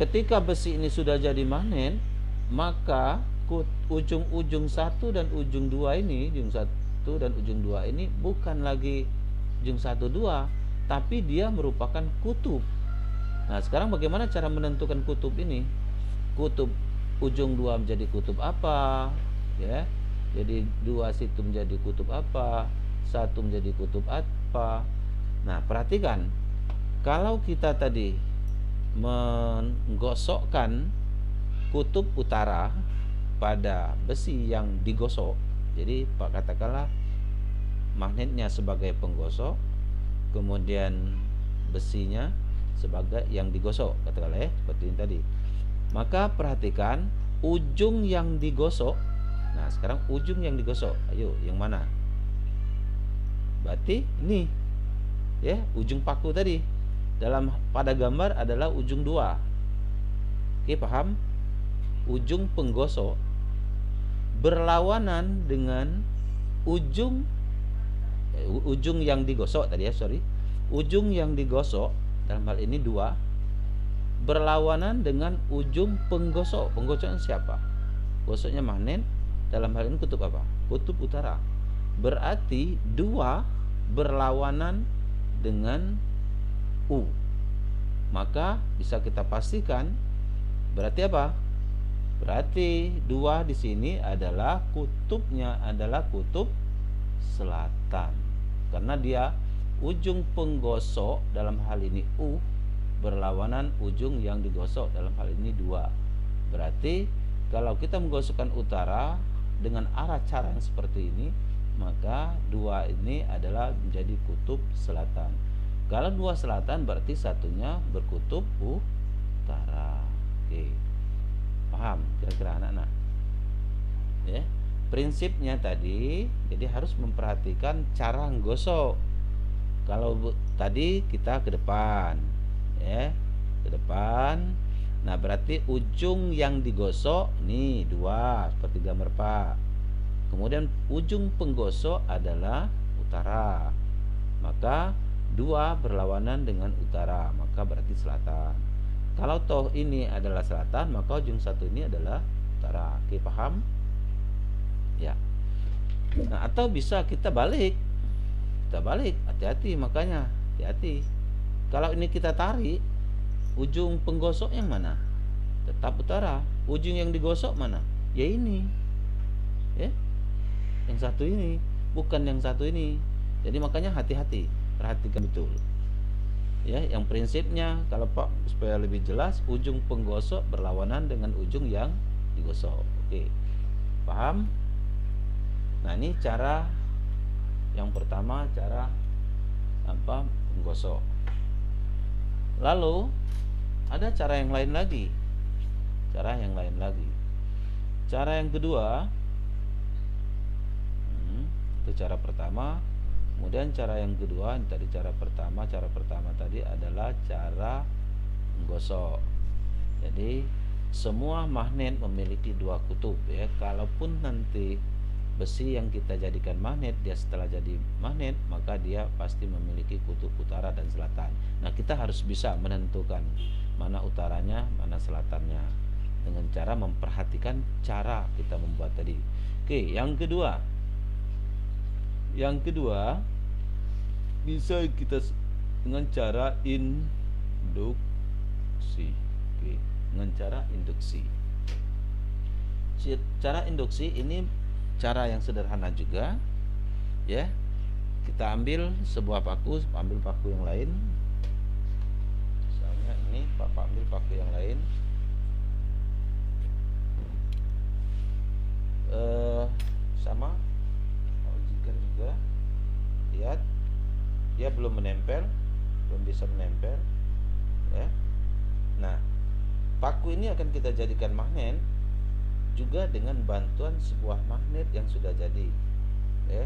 Speaker 1: ketika besi ini sudah jadi magnet, maka ujung-ujung satu dan ujung dua ini, ujung satu dan ujung dua ini bukan lagi ujung satu dua, tapi dia merupakan kutub. Nah, sekarang bagaimana cara menentukan kutub ini? Kutub ujung dua menjadi kutub apa, ya? Jadi dua situ menjadi kutub apa, satu menjadi kutub apa. Nah, perhatikan, kalau kita tadi menggosokkan kutub utara pada besi yang digosok, jadi Pak katakanlah magnetnya sebagai penggosok, kemudian besinya sebagai yang digosok, katakanlah, ya, seperti ini tadi. Maka perhatikan ujung yang digosok. Nah, sekarang ujung yang digosok, ayo yang mana? Berarti ini, ya, ujung paku tadi. Pada gambar adalah ujung dua. Oke, paham? Ujung penggosok berlawanan dengan ujung yang digosok tadi, ya, ujung yang digosok dalam hal ini dua berlawanan dengan ujung penggosok. Penggosoknya siapa? Gosoknya magnet, dalam hal ini kutub apa? Kutub utara. Berarti dua berlawanan dengan U. Maka bisa kita pastikan berarti apa? Berarti dua di sini adalah kutubnya adalah kutub selatan. Karena dia ujung penggosok dalam hal ini U berlawanan ujung yang digosok dalam hal ini dua. Berarti kalau kita menggosokkan utara dengan arah cara yang seperti ini, maka dua ini adalah menjadi kutub selatan. Kalau dua selatan berarti satunya berkutub utara. Oke, paham kira-kira anak-anak? Ya, prinsipnya tadi, jadi harus memperhatikan cara nggosok. Kalau tadi kita ke depan, ya, ke depan. Nah, berarti ujung yang digosok nih dua seperti gambar Pak. Kemudian ujung penggosok adalah utara. Maka dua berlawanan dengan utara, maka berarti selatan. Kalau toh ini adalah selatan, maka ujung satu ini adalah utara. Oke, paham? Ya. Nah, atau bisa kita balik. Kita balik, hati-hati makanya, hati-hati. Kalau ini kita tarik, ujung penggosok yang mana? Tetap utara. Ujung yang digosok mana? Ya ini. Ya. Yang satu ini, bukan yang satu ini. Jadi makanya hati-hati, perhatikan betul. Ya, yang prinsipnya kalau Pak supaya lebih jelas, ujung penggosok berlawanan dengan ujung yang digosok. Oke. Paham? Nah, ini cara yang pertama, cara apa? Menggosok. Lalu ada cara yang lain lagi. Cara yang lain lagi. Cara yang kedua, itu cara pertama. Kemudian cara yang kedua, tadi cara pertama tadi adalah cara menggosok. Jadi semua magnet memiliki dua kutub ya. Kalaupun nanti besi yang kita jadikan magnet, dia setelah jadi magnet, maka dia pasti memiliki kutub utara dan selatan. Nah, kita harus bisa menentukan mana utaranya, mana selatannya dengan cara memperhatikan cara kita membuat tadi. Oke, yang kedua. Yang kedua, bisa kita dengan cara induksi. Oke, dengan cara induksi. Cara induksi ini cara yang sederhana juga, ya. Kita ambil sebuah paku, ambil paku yang lain. Misalnya ini, Bapak ambil paku yang lain. Sama, ujikan juga. Lihat, dia belum menempel, belum bisa menempel, ya. Nah, paku ini akan kita jadikan magnet juga dengan bantuan sebuah magnet yang sudah jadi, ya.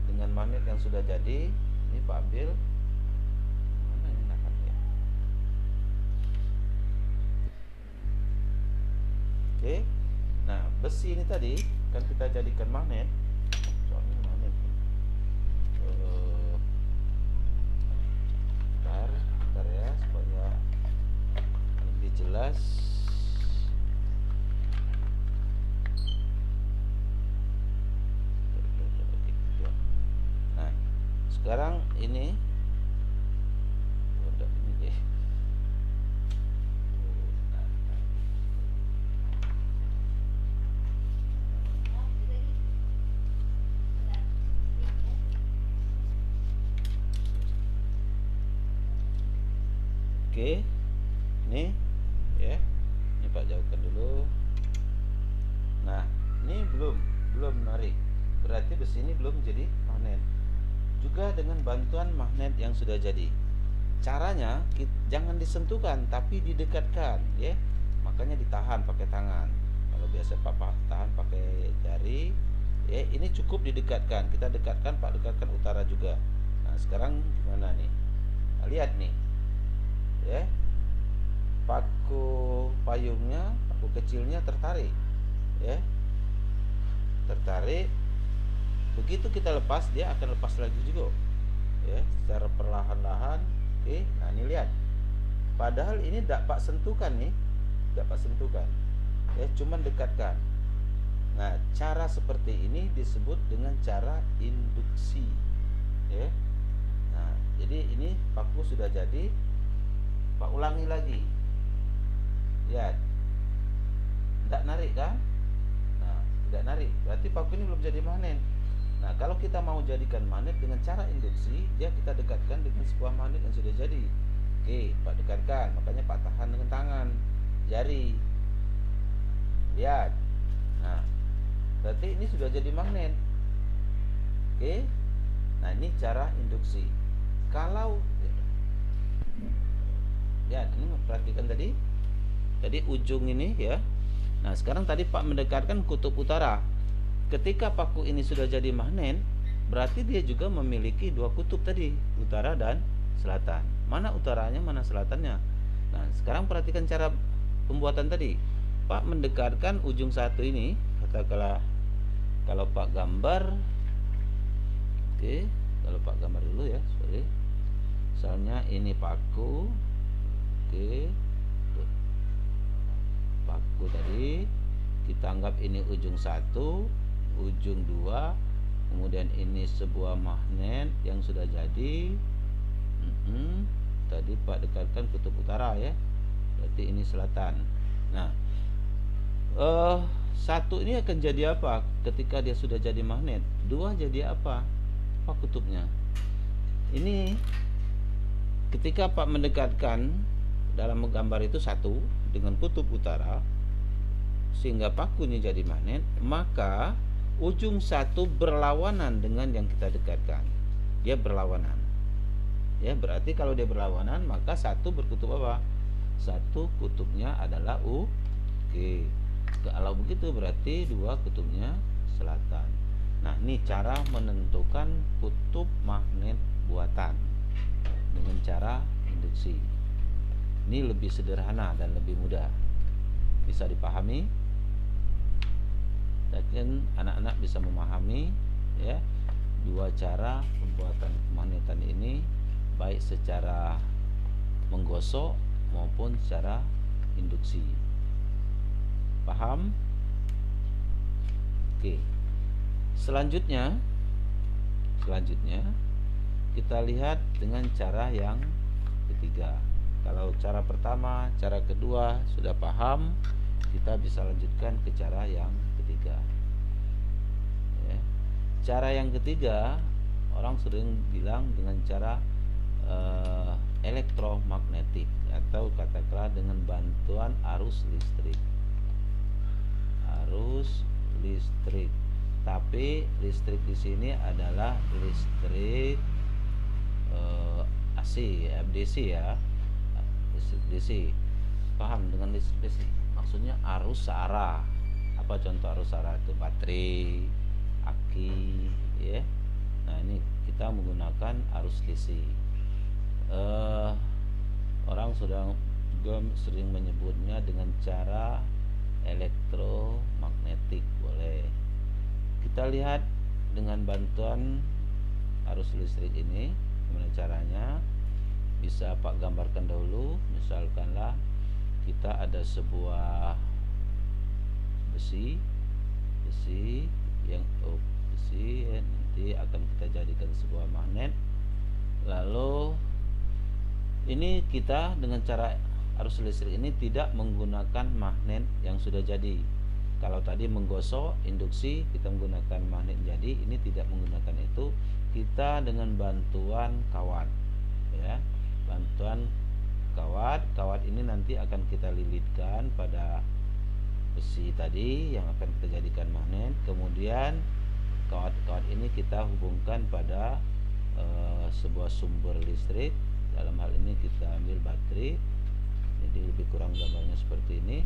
Speaker 1: Dengan magnet yang sudah jadi, ini Pak ambil. Mana ini nakatnya? Oke. Nah, besi ini tadi kan kita jadikan magnet. Soalnya magnet. Bentar ya, supaya lebih jelas. Nah, sekarang ini udah ini deh. Oke, ini ya, ini Pak jauhkan dulu. Nah, ini belum narik, berarti besi ini belum jadi magnet. Juga dengan bantuan magnet yang sudah jadi, caranya jangan disentuhkan tapi didekatkan, ya. Makanya ditahan pakai tangan. Kalau biasa Pak tahan pakai jari, ya. Ini cukup didekatkan. Kita dekatkan, Pak dekatkan utara juga. Nah, sekarang gimana nih? Nah, lihat nih. Ya, paku payungnya, paku kecilnya tertarik, ya, tertarik. Begitu kita lepas, dia akan lepas lagi juga, ya, secara perlahan-lahan. Oke, nah ini lihat, padahal ini tidak Pak sentuhkan nih, tidak Pak sentuhkan, ya, cuman dekatkan. Nah, cara seperti ini disebut dengan cara induksi, ya. Nah, jadi ini paku sudah jadi, Pak ulangi lagi. Lihat. Tidak narik kan? Nah, tidak narik. Berarti paku ini belum jadi magnet. Nah, kalau kita mau jadikan magnet dengan cara induksi, dia kita dekatkan dengan sebuah magnet yang sudah jadi. Oke, Pak dekatkan. Makanya Pak tahan dengan tangan, jari. Lihat. Nah, berarti ini sudah jadi magnet. Oke. Nah, ini cara induksi. Kalau ya, ini perhatikan tadi. Tadi ujung ini ya. Nah sekarang tadi Pak mendekatkan kutub utara. Ketika paku ini sudah jadi magnet, berarti dia juga memiliki dua kutub tadi, utara dan selatan. Mana utaranya, mana selatannya? Nah sekarang perhatikan cara pembuatan tadi. Pak mendekatkan ujung satu ini, katakanlah kalau Pak gambar, oke, kalau Pak gambar dulu ya, sorry. Misalnya ini paku, oke, tuh. Paku tadi kita anggap ini ujung satu, ujung dua, kemudian ini sebuah magnet yang sudah jadi. Tadi Pak dekatkan kutub utara ya, berarti ini selatan. Nah satu ini akan jadi apa ketika dia sudah jadi magnet? Dua jadi apa kutubnya? Ini ketika Pak mendekatkan dalam gambar itu satu dengan kutub utara sehingga pakunya jadi magnet, maka ujung satu berlawanan dengan yang kita dekatkan. Dia berlawanan. Ya, berarti kalau dia berlawanan maka satu berkutub apa? Satu kutubnya adalah Oke. Kalau begitu berarti dua kutubnya selatan. Nah, ini cara menentukan kutub magnet buatan dengan cara induksi. Ini lebih sederhana dan lebih mudah. Bisa dipahami? Dan anak-anak bisa memahami ya dua cara pembuatan kemagnetan ini, baik secara menggosok maupun secara induksi. Paham? Oke. Selanjutnya kita lihat dengan cara yang ketiga. Kalau cara pertama, cara kedua sudah paham, kita bisa lanjutkan ke cara yang ketiga. Ya. Cara yang ketiga orang sering bilang dengan cara elektromagnetik atau katakanlah dengan bantuan arus listrik. Tapi listrik di sini adalah listrik AC, FDC ya. Listrik DC. Paham dengan listrik DC? Maksudnya arus searah. Apa contoh arus searah itu? Baterai, aki, ya. Nah, ini kita menggunakan arus DC. Orang sudah juga sering menyebutnya dengan cara elektromagnetik, boleh. Kita lihat dengan bantuan arus listrik ini gimana caranya. Bisa Pak gambarkan dahulu. Misalkanlah kita ada sebuah besi yang nanti akan kita jadikan sebuah magnet. Lalu ini kita dengan cara arus listrik ini tidak menggunakan magnet yang sudah jadi. Kalau tadi menggosok induksi kita menggunakan magnet jadi, ini tidak menggunakan itu. Kita dengan bantuan kawat ya, bantuan kawat ini nanti akan kita lilitkan pada besi tadi yang akan kita jadikan magnet. Kemudian kawat ini kita hubungkan pada sebuah sumber listrik. Dalam hal ini kita ambil baterai. Jadi lebih kurang gambarnya seperti ini.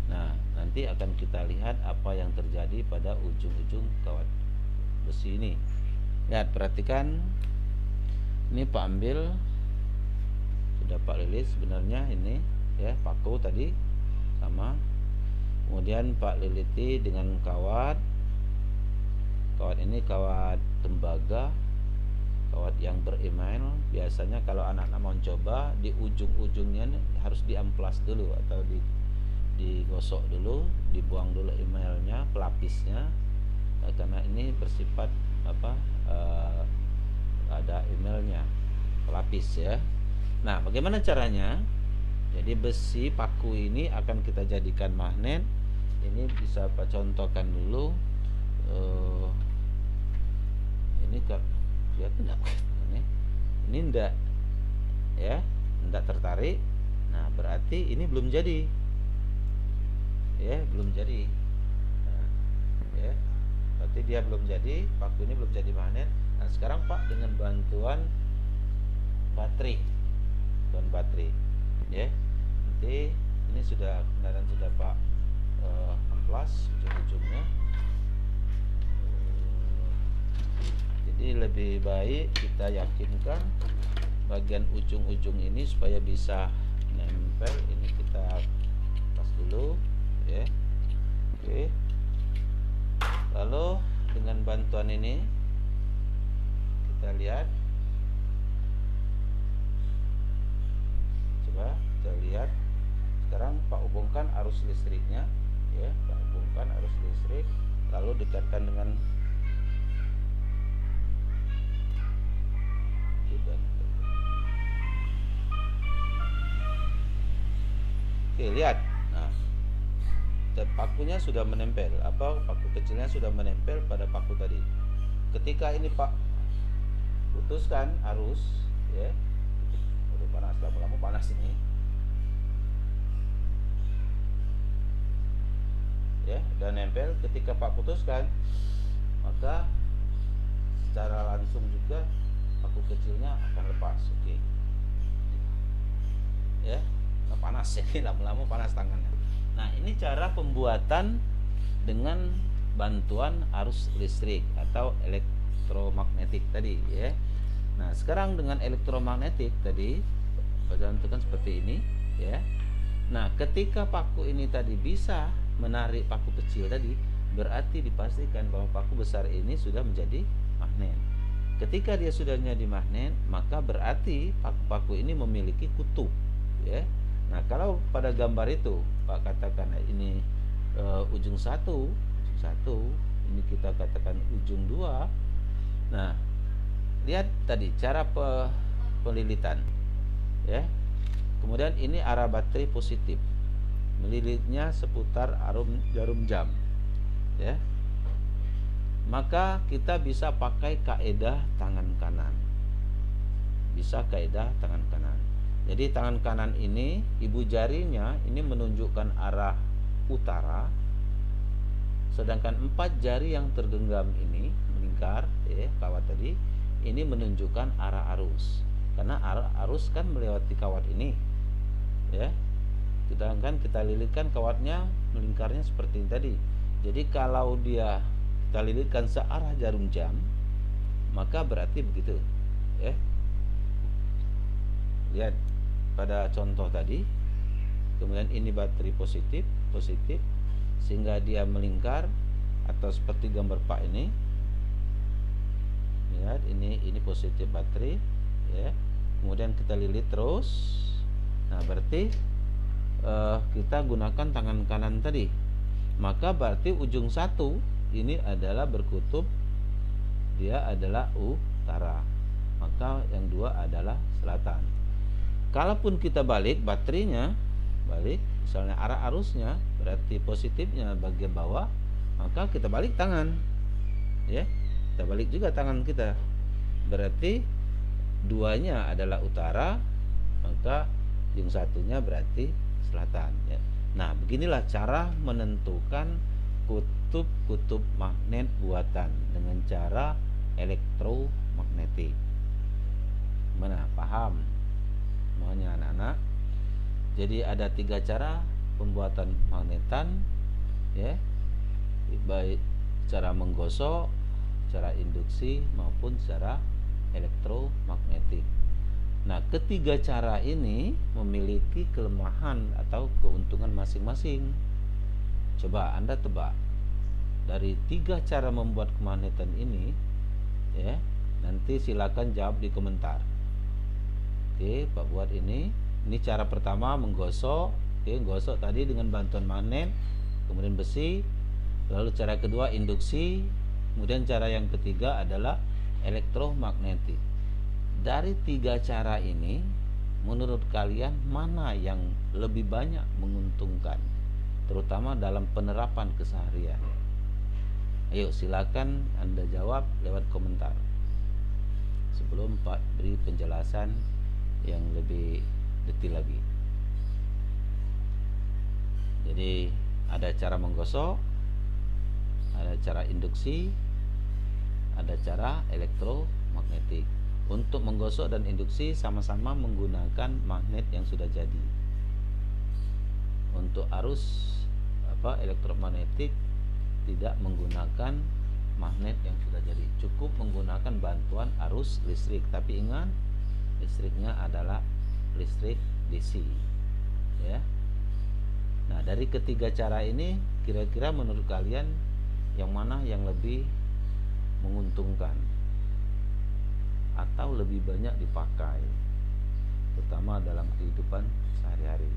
Speaker 1: Nah, nanti akan kita lihat apa yang terjadi pada ujung-ujung kawat besi ini. Lihat, perhatikan. Ini Pak ambil, sudah Pak lilit sebenarnya ini ya, paku tadi sama. Kemudian Pak liliti dengan kawat. Kawat ini kawat tembaga, kawat yang beremail. Biasanya kalau anak-anak mau coba, di ujung-ujungnya harus diamplas dulu atau digosok dulu, dibuang dulu emailnya, pelapisnya, karena ini bersifat ada emailnya, pelapis ya. Nah, bagaimana caranya? Jadi besi paku ini akan kita jadikan magnet. Ini bisa Pak contohkan dulu. Ini lihat enggak? Ini enggak ya, enggak tertarik. Nah, berarti ini belum jadi. Ya, belum jadi. Nah, ya. Berarti dia belum jadi, paku ini belum jadi magnet. Nah, sekarang Pak dengan bantuan baterai. Ya. Nanti ini sudah kendaraan sudah Pak amplas ujung-ujungnya. Jadi lebih baik kita yakinkan bagian ujung-ujung ini supaya bisa nempel. Ini kita pas dulu ya. Oke. Lalu dengan bantuan ini kita lihat, coba kita lihat sekarang Pak hubungkan arus listriknya ya, Pak hubungkan arus listrik, lalu dekatkan dengan oke, lihat. Nah, pakunya sudah menempel, paku kecilnya sudah menempel pada paku tadi. Ketika ini Pak putuskan arus ya, udah panas, lama-lama panas ini ya, dan nempel. Ketika Pak putuskan, maka secara langsung juga paku kecilnya akan lepas. Oke ya, nah, panas ini lama-lama panas tangannya. Nah, ini cara pembuatan dengan bantuan arus listrik atau elektromagnetik tadi ya. Nah, sekarang dengan elektromagnetik tadi contohkan seperti ini ya. Nah, ketika paku ini tadi bisa menarik paku kecil tadi, berarti dipastikan bahwa paku besar ini sudah menjadi magnet. Ketika dia sudah menjadi magnet, maka berarti paku-paku ini memiliki kutub ya. Nah, kalau pada gambar itu Pak katakan ini ujung satu, ini kita katakan ujung 2. Nah, lihat tadi cara pelilitan ya. Kemudian ini arah baterai positif, melilitnya seputar jarum jam ya. Maka kita bisa pakai kaedah tangan kanan, bisa kaedah tangan kanan. Jadi tangan kanan ini, ibu jarinya ini menunjukkan arah utara, sedangkan 4 jari yang tergenggam ini melingkar ya, kawat tadi ini menunjukkan arah arus, karena arah arus kan melewati kawat ini ya. Sedangkan kita lilitkan kawatnya melingkarnya seperti ini tadi. Jadi kalau dia kita lilitkan searah jarum jam, maka berarti begitu ya. Lihat pada contoh tadi. Kemudian ini baterai positif sehingga dia melingkar, atau seperti gambar Pak ini. Lihat ini positif baterai ya. Kemudian kita lilit terus. Nah, berarti kita gunakan tangan kanan tadi. Maka berarti ujung satu ini adalah berkutub, dia adalah utara. Maka yang 2 adalah selatan. Kalaupun kita balik baterainya, misalnya arah arusnya, berarti positifnya bagian bawah, maka kita balik tangan ya. Kita balik juga tangan kita, berarti 2-nya adalah utara, maka ujung satunya berarti selatan ya. Nah, beginilah cara menentukan kutub magnet buatan dengan cara elektromagnetik. Mana paham semuanya anak-anak? Jadi ada 3 cara pembuatan magnetan ya, baik cara menggosok, cara induksi maupun secara elektromagnetik. Nah, ketiga cara ini memiliki kelemahan atau keuntungan masing-masing. Coba Anda tebak dari 3 cara membuat kemagnetan ini ya. Nanti silakan jawab di komentar. Oke, Pak buat ini. Ini cara pertama menggosok. Oke, gosok tadi dengan bantuan magnet, kemudian besi. Lalu cara kedua induksi. Kemudian cara yang ketiga adalah elektromagnetik. Dari 3 cara ini, menurut kalian mana yang lebih banyak menguntungkan, terutama dalam penerapan keseharian? Ayo silakan Anda jawab lewat komentar sebelum Pak beri penjelasan yang lebih detail lagi. Jadi ada cara menggosok, ada cara induksi, ada cara elektromagnetik. Untuk menggosok dan induksi sama-sama menggunakan magnet yang sudah jadi. Untuk arus elektromagnetik tidak menggunakan magnet yang sudah jadi, cukup menggunakan bantuan arus listrik. Tapi ingat, listriknya adalah listrik DC, ya. Nah, dari ketiga cara ini, kira-kira menurut kalian yang mana yang lebih menguntungkan atau lebih banyak dipakai, terutama dalam kehidupan sehari-hari?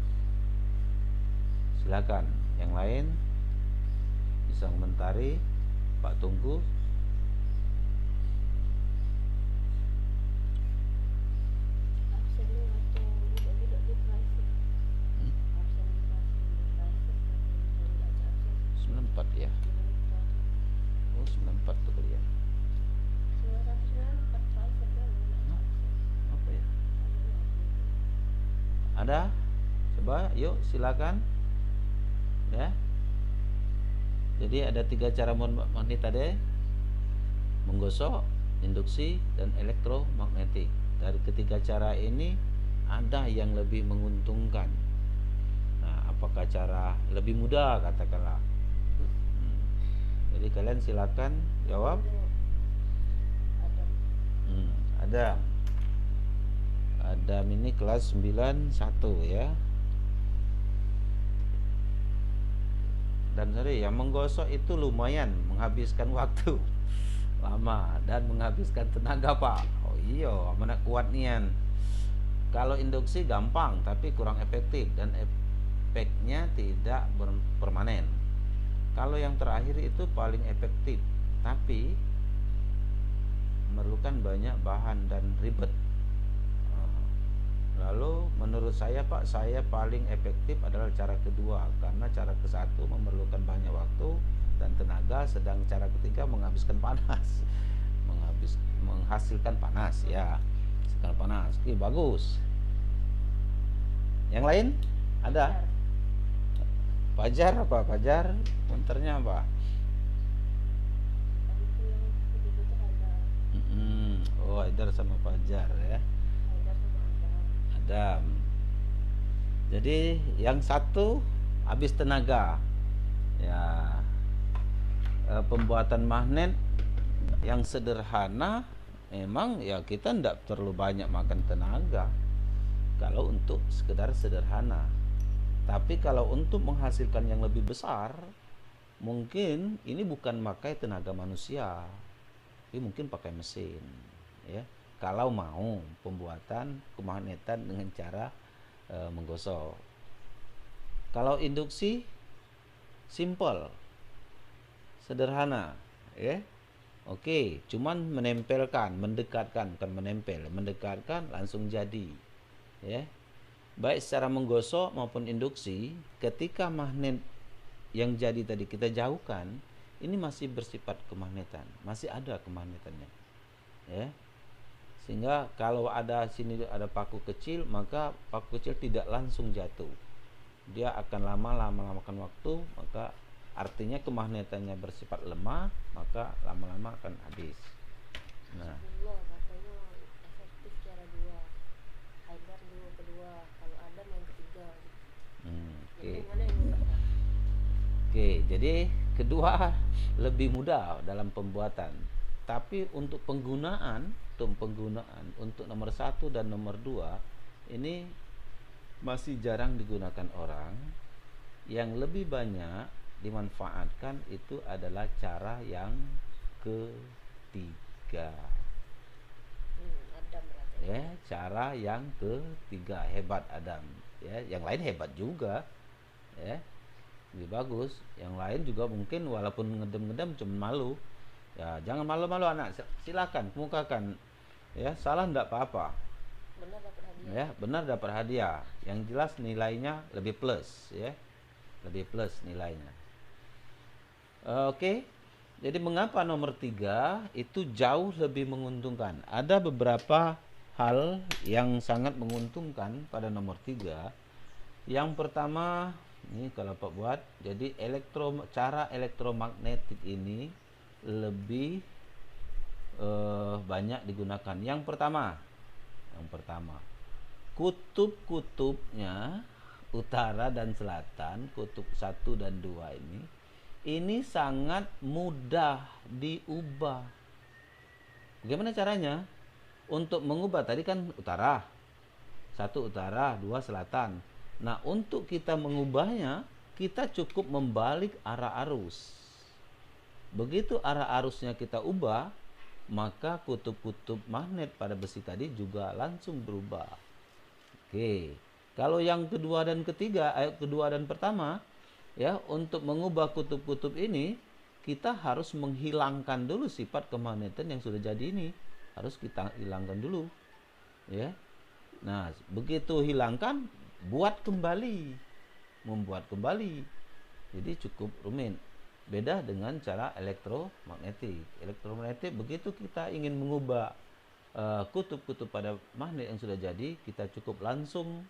Speaker 1: Silakan, yang lain bisa komentari. Pak Tunggu. Hmm? 94 ya. Oh, 94 tuh kalian. Apa ya? Ada? Coba, yuk silakan. Ya. Jadi ada 3 cara magnet tadi: menggosok, induksi, dan elektromagnetik. Dari ketiga cara ini ada yang lebih menguntungkan. Nah, apakah cara lebih mudah katakanlah? Jadi kalian silakan jawab. Ada ini kelas 91 ya. Dan sorry, yang menggosok itu lumayan menghabiskan waktu lama dan menghabiskan tenaga, Pak. Oh iya, mana kuat nian. Kalau induksi gampang tapi kurang efektif dan efeknya tidak permanen. Kalau yang terakhir itu paling efektif tapi memerlukan banyak bahan dan ribet. Lalu menurut saya, Pak, saya paling efektif adalah cara kedua, karena cara ke satu memerlukan banyak waktu dan tenaga, sedang cara ketiga menghabiskan panas, menghasilkan panas ya, menghasilkan panas. Oke, bagus. Yang lain ada? Fajar apa? Fajar komentarnya apa? Oh, Haidar sama Fajar ya. Adam. Jadi yang satu habis tenaga ya. Pembuatan magnet yang sederhana memang ya kita tidak perlu banyak makan tenaga kalau untuk sekedar sederhana. Tapi kalau untuk menghasilkan yang lebih besar, mungkin ini bukan pakai tenaga manusia, tapi mungkin pakai mesin ya. Kalau mau pembuatan kemagnetan dengan cara menggosok. Kalau induksi simple, sederhana, ya. Oke, cuman menempelkan, mendekatkan, bukan menempel, mendekatkan langsung jadi, ya. Baik secara menggosok maupun induksi, ketika magnet yang jadi tadi kita jauhkan, ini masih bersifat kemagnetan, masih ada kemagnetannya, ya. Sehingga kalau ada sini ada paku kecil, maka paku kecil tidak langsung jatuh. Dia akan lama-lama makan waktu, maka artinya kemagnetannya bersifat lemah, maka lama-lama akan habis. Nah,
Speaker 2: katanya efektif cara dua, Haidar dulu kedua, kalau Adam yang ketiga.
Speaker 1: Oke, jadi kedua lebih mudah dalam pembuatan. Tapi untuk penggunaan untuk nomor 1 dan nomor 2 ini masih jarang digunakan orang. Yang lebih banyak dimanfaatkan itu adalah cara yang ketiga.
Speaker 2: Adam berarti.
Speaker 1: Ya, cara yang ketiga. Hebat Adam. Ya, yang lain hebat juga. Ya. Lebih bagus. Yang lain juga mungkin walaupun ngedem-ngedem cuma malu. Ya, jangan malu-malu anak. Silakan kemukakan. Ya, salah enggak apa-apa.
Speaker 2: Benar dapat hadiah.
Speaker 1: Ya, benar dapat hadiah. Yang jelas nilainya lebih plus, ya. Lebih plus nilainya. Oke. Jadi mengapa nomor 3 itu jauh lebih menguntungkan? Ada beberapa hal yang sangat menguntungkan pada nomor 3. Yang pertama, ini kalau Pak buat, jadi cara elektromagnetik ini lebih banyak digunakan. Yang pertama, kutub-kutubnya utara dan selatan, kutub 1 dan 2 ini sangat mudah diubah. Bagaimana caranya? Untuk mengubah tadi kan utara, 1 utara, 2 selatan. Nah, untuk kita mengubahnya, kita cukup membalik arah arus. Begitu arah arusnya kita ubah, maka kutub-kutub magnet pada besi tadi juga langsung berubah. Oke. Kalau yang kedua dan ketiga, kedua dan pertama, ya, untuk mengubah kutub-kutub ini, kita harus menghilangkan dulu sifat kemagnetan yang sudah jadi ini. Harus kita hilangkan dulu. Ya. Nah, begitu hilangkan, buat kembali. Membuat kembali. Jadi cukup rumit. Beda dengan cara elektromagnetik. Elektromagnetik begitu kita ingin mengubah kutub-kutub pada magnet yang sudah jadi, kita cukup langsung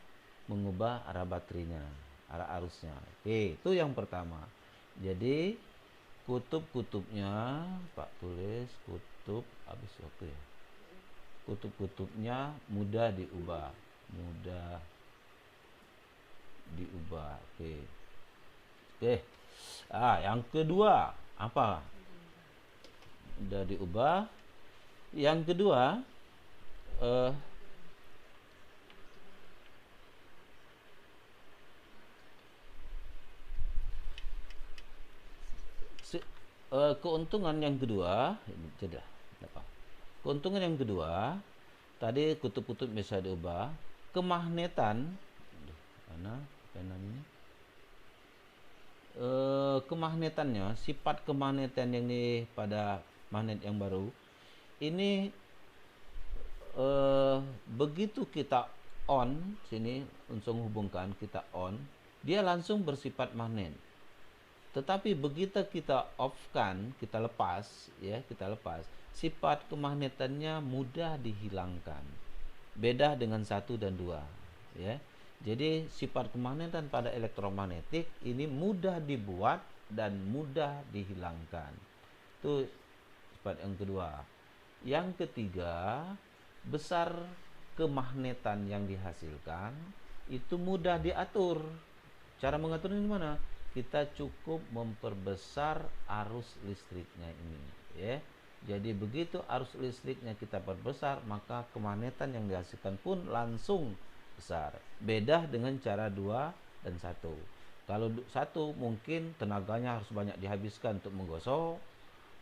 Speaker 1: mengubah arah baterainya, arah arusnya. Oke, itu yang pertama. Jadi kutub-kutubnya, Pak tulis kutub habis waktu ya. Kutub-kutubnya mudah diubah, mudah diubah. Oke. Oke. Yang kedua apa? Udah diubah. Yang kedua keuntungan yang kedua, tidak apa? Keuntungan yang kedua, tadi kutub-kutub bisa diubah, kemagnetan, mana penan ini? Kemagnetannya, sifat kemagnetan yang di pada magnet yang baru ini begitu kita on sini langsung hubungkan, kita on, dia langsung bersifat magnet. Tetapi begitu kita off-kan, kita lepas, ya, kita lepas, sifat kemagnetannya mudah dihilangkan. Beda dengan 1 dan 2, ya. Jadi sifat kemagnetan pada elektromagnetik ini mudah dibuat dan mudah dihilangkan. Itu sifat yang kedua. Yang ketiga, besar kemagnetan yang dihasilkan itu mudah diatur. Cara mengaturnya gimana? Kita cukup memperbesar arus listriknya ini, ya. Jadi begitu arus listriknya kita perbesar, maka kemagnetan yang dihasilkan pun langsung besar. Beda dengan cara 2 dan 1. Kalau 1 mungkin tenaganya harus banyak dihabiskan untuk menggosok.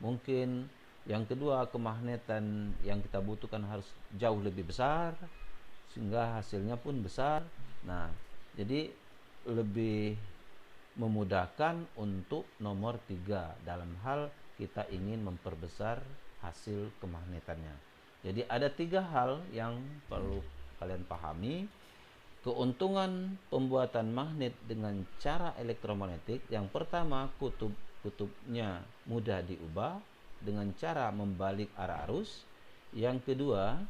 Speaker 1: Mungkin yang kedua kemagnetan yang kita butuhkan harus jauh lebih besar sehingga hasilnya pun besar. Nah, jadi lebih memudahkan untuk nomor 3 dalam hal kita ingin memperbesar hasil kemagnetannya. Jadi ada 3 hal yang perlu kalian pahami. Keuntungan pembuatan magnet dengan cara elektromagnetik, yang pertama kutub-kutubnya mudah diubah dengan cara membalik arah arus. Yang kedua,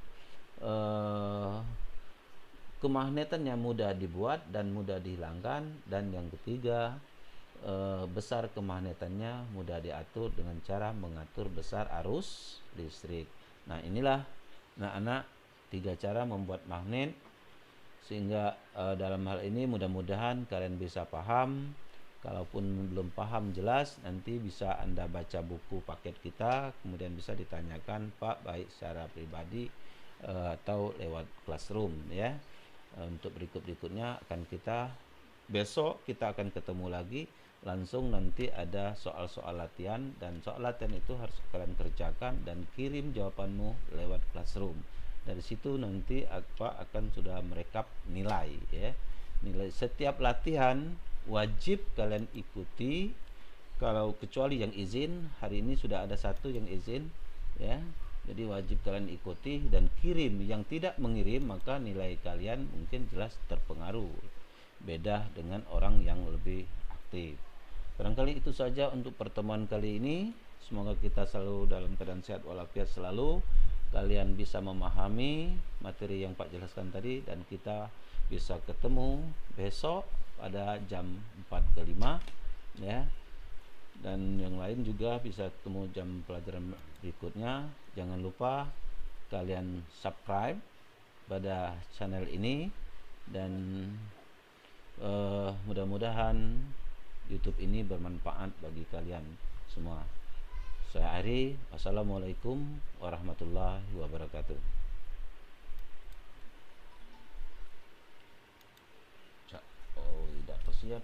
Speaker 1: kemagnetannya mudah dibuat dan mudah dihilangkan. Dan yang ketiga, besar kemagnetannya mudah diatur dengan cara mengatur besar arus listrik. Nah, inilah anak-anak 3 cara membuat magnet, sehingga dalam hal ini mudah-mudahan kalian bisa paham. Kalaupun belum paham jelas, nanti bisa Anda baca buku paket kita, kemudian bisa ditanyakan Pak, baik secara pribadi atau lewat classroom, ya. Untuk berikut-berikutnya akan kita besok kita akan ketemu lagi langsung, nanti ada soal-soal latihan, dan soal latihan itu harus kalian kerjakan dan kirim jawabanmu lewat classroom. Dari situ nanti akan sudah merekap nilai, ya. Nilai setiap latihan wajib kalian ikuti. Kalau kecuali yang izin, hari ini sudah ada 1 yang izin, ya. Jadi wajib kalian ikuti dan kirim. Yang tidak mengirim, maka nilai kalian mungkin jelas terpengaruh. Beda dengan orang yang lebih aktif. Barangkali itu saja untuk pertemuan kali ini. Semoga kita selalu dalam keadaan sehat walafiat selalu. Kalian bisa memahami materi yang Pak jelaskan tadi, dan kita bisa ketemu besok pada jam 4 ke 5, ya. Dan yang lain juga bisa ketemu jam pelajaran berikutnya. Jangan lupa kalian subscribe pada channel ini, dan mudah-mudahan YouTube ini bermanfaat bagi kalian semua. Saya Ari, wassalamualaikum warahmatullahi wabarakatuh.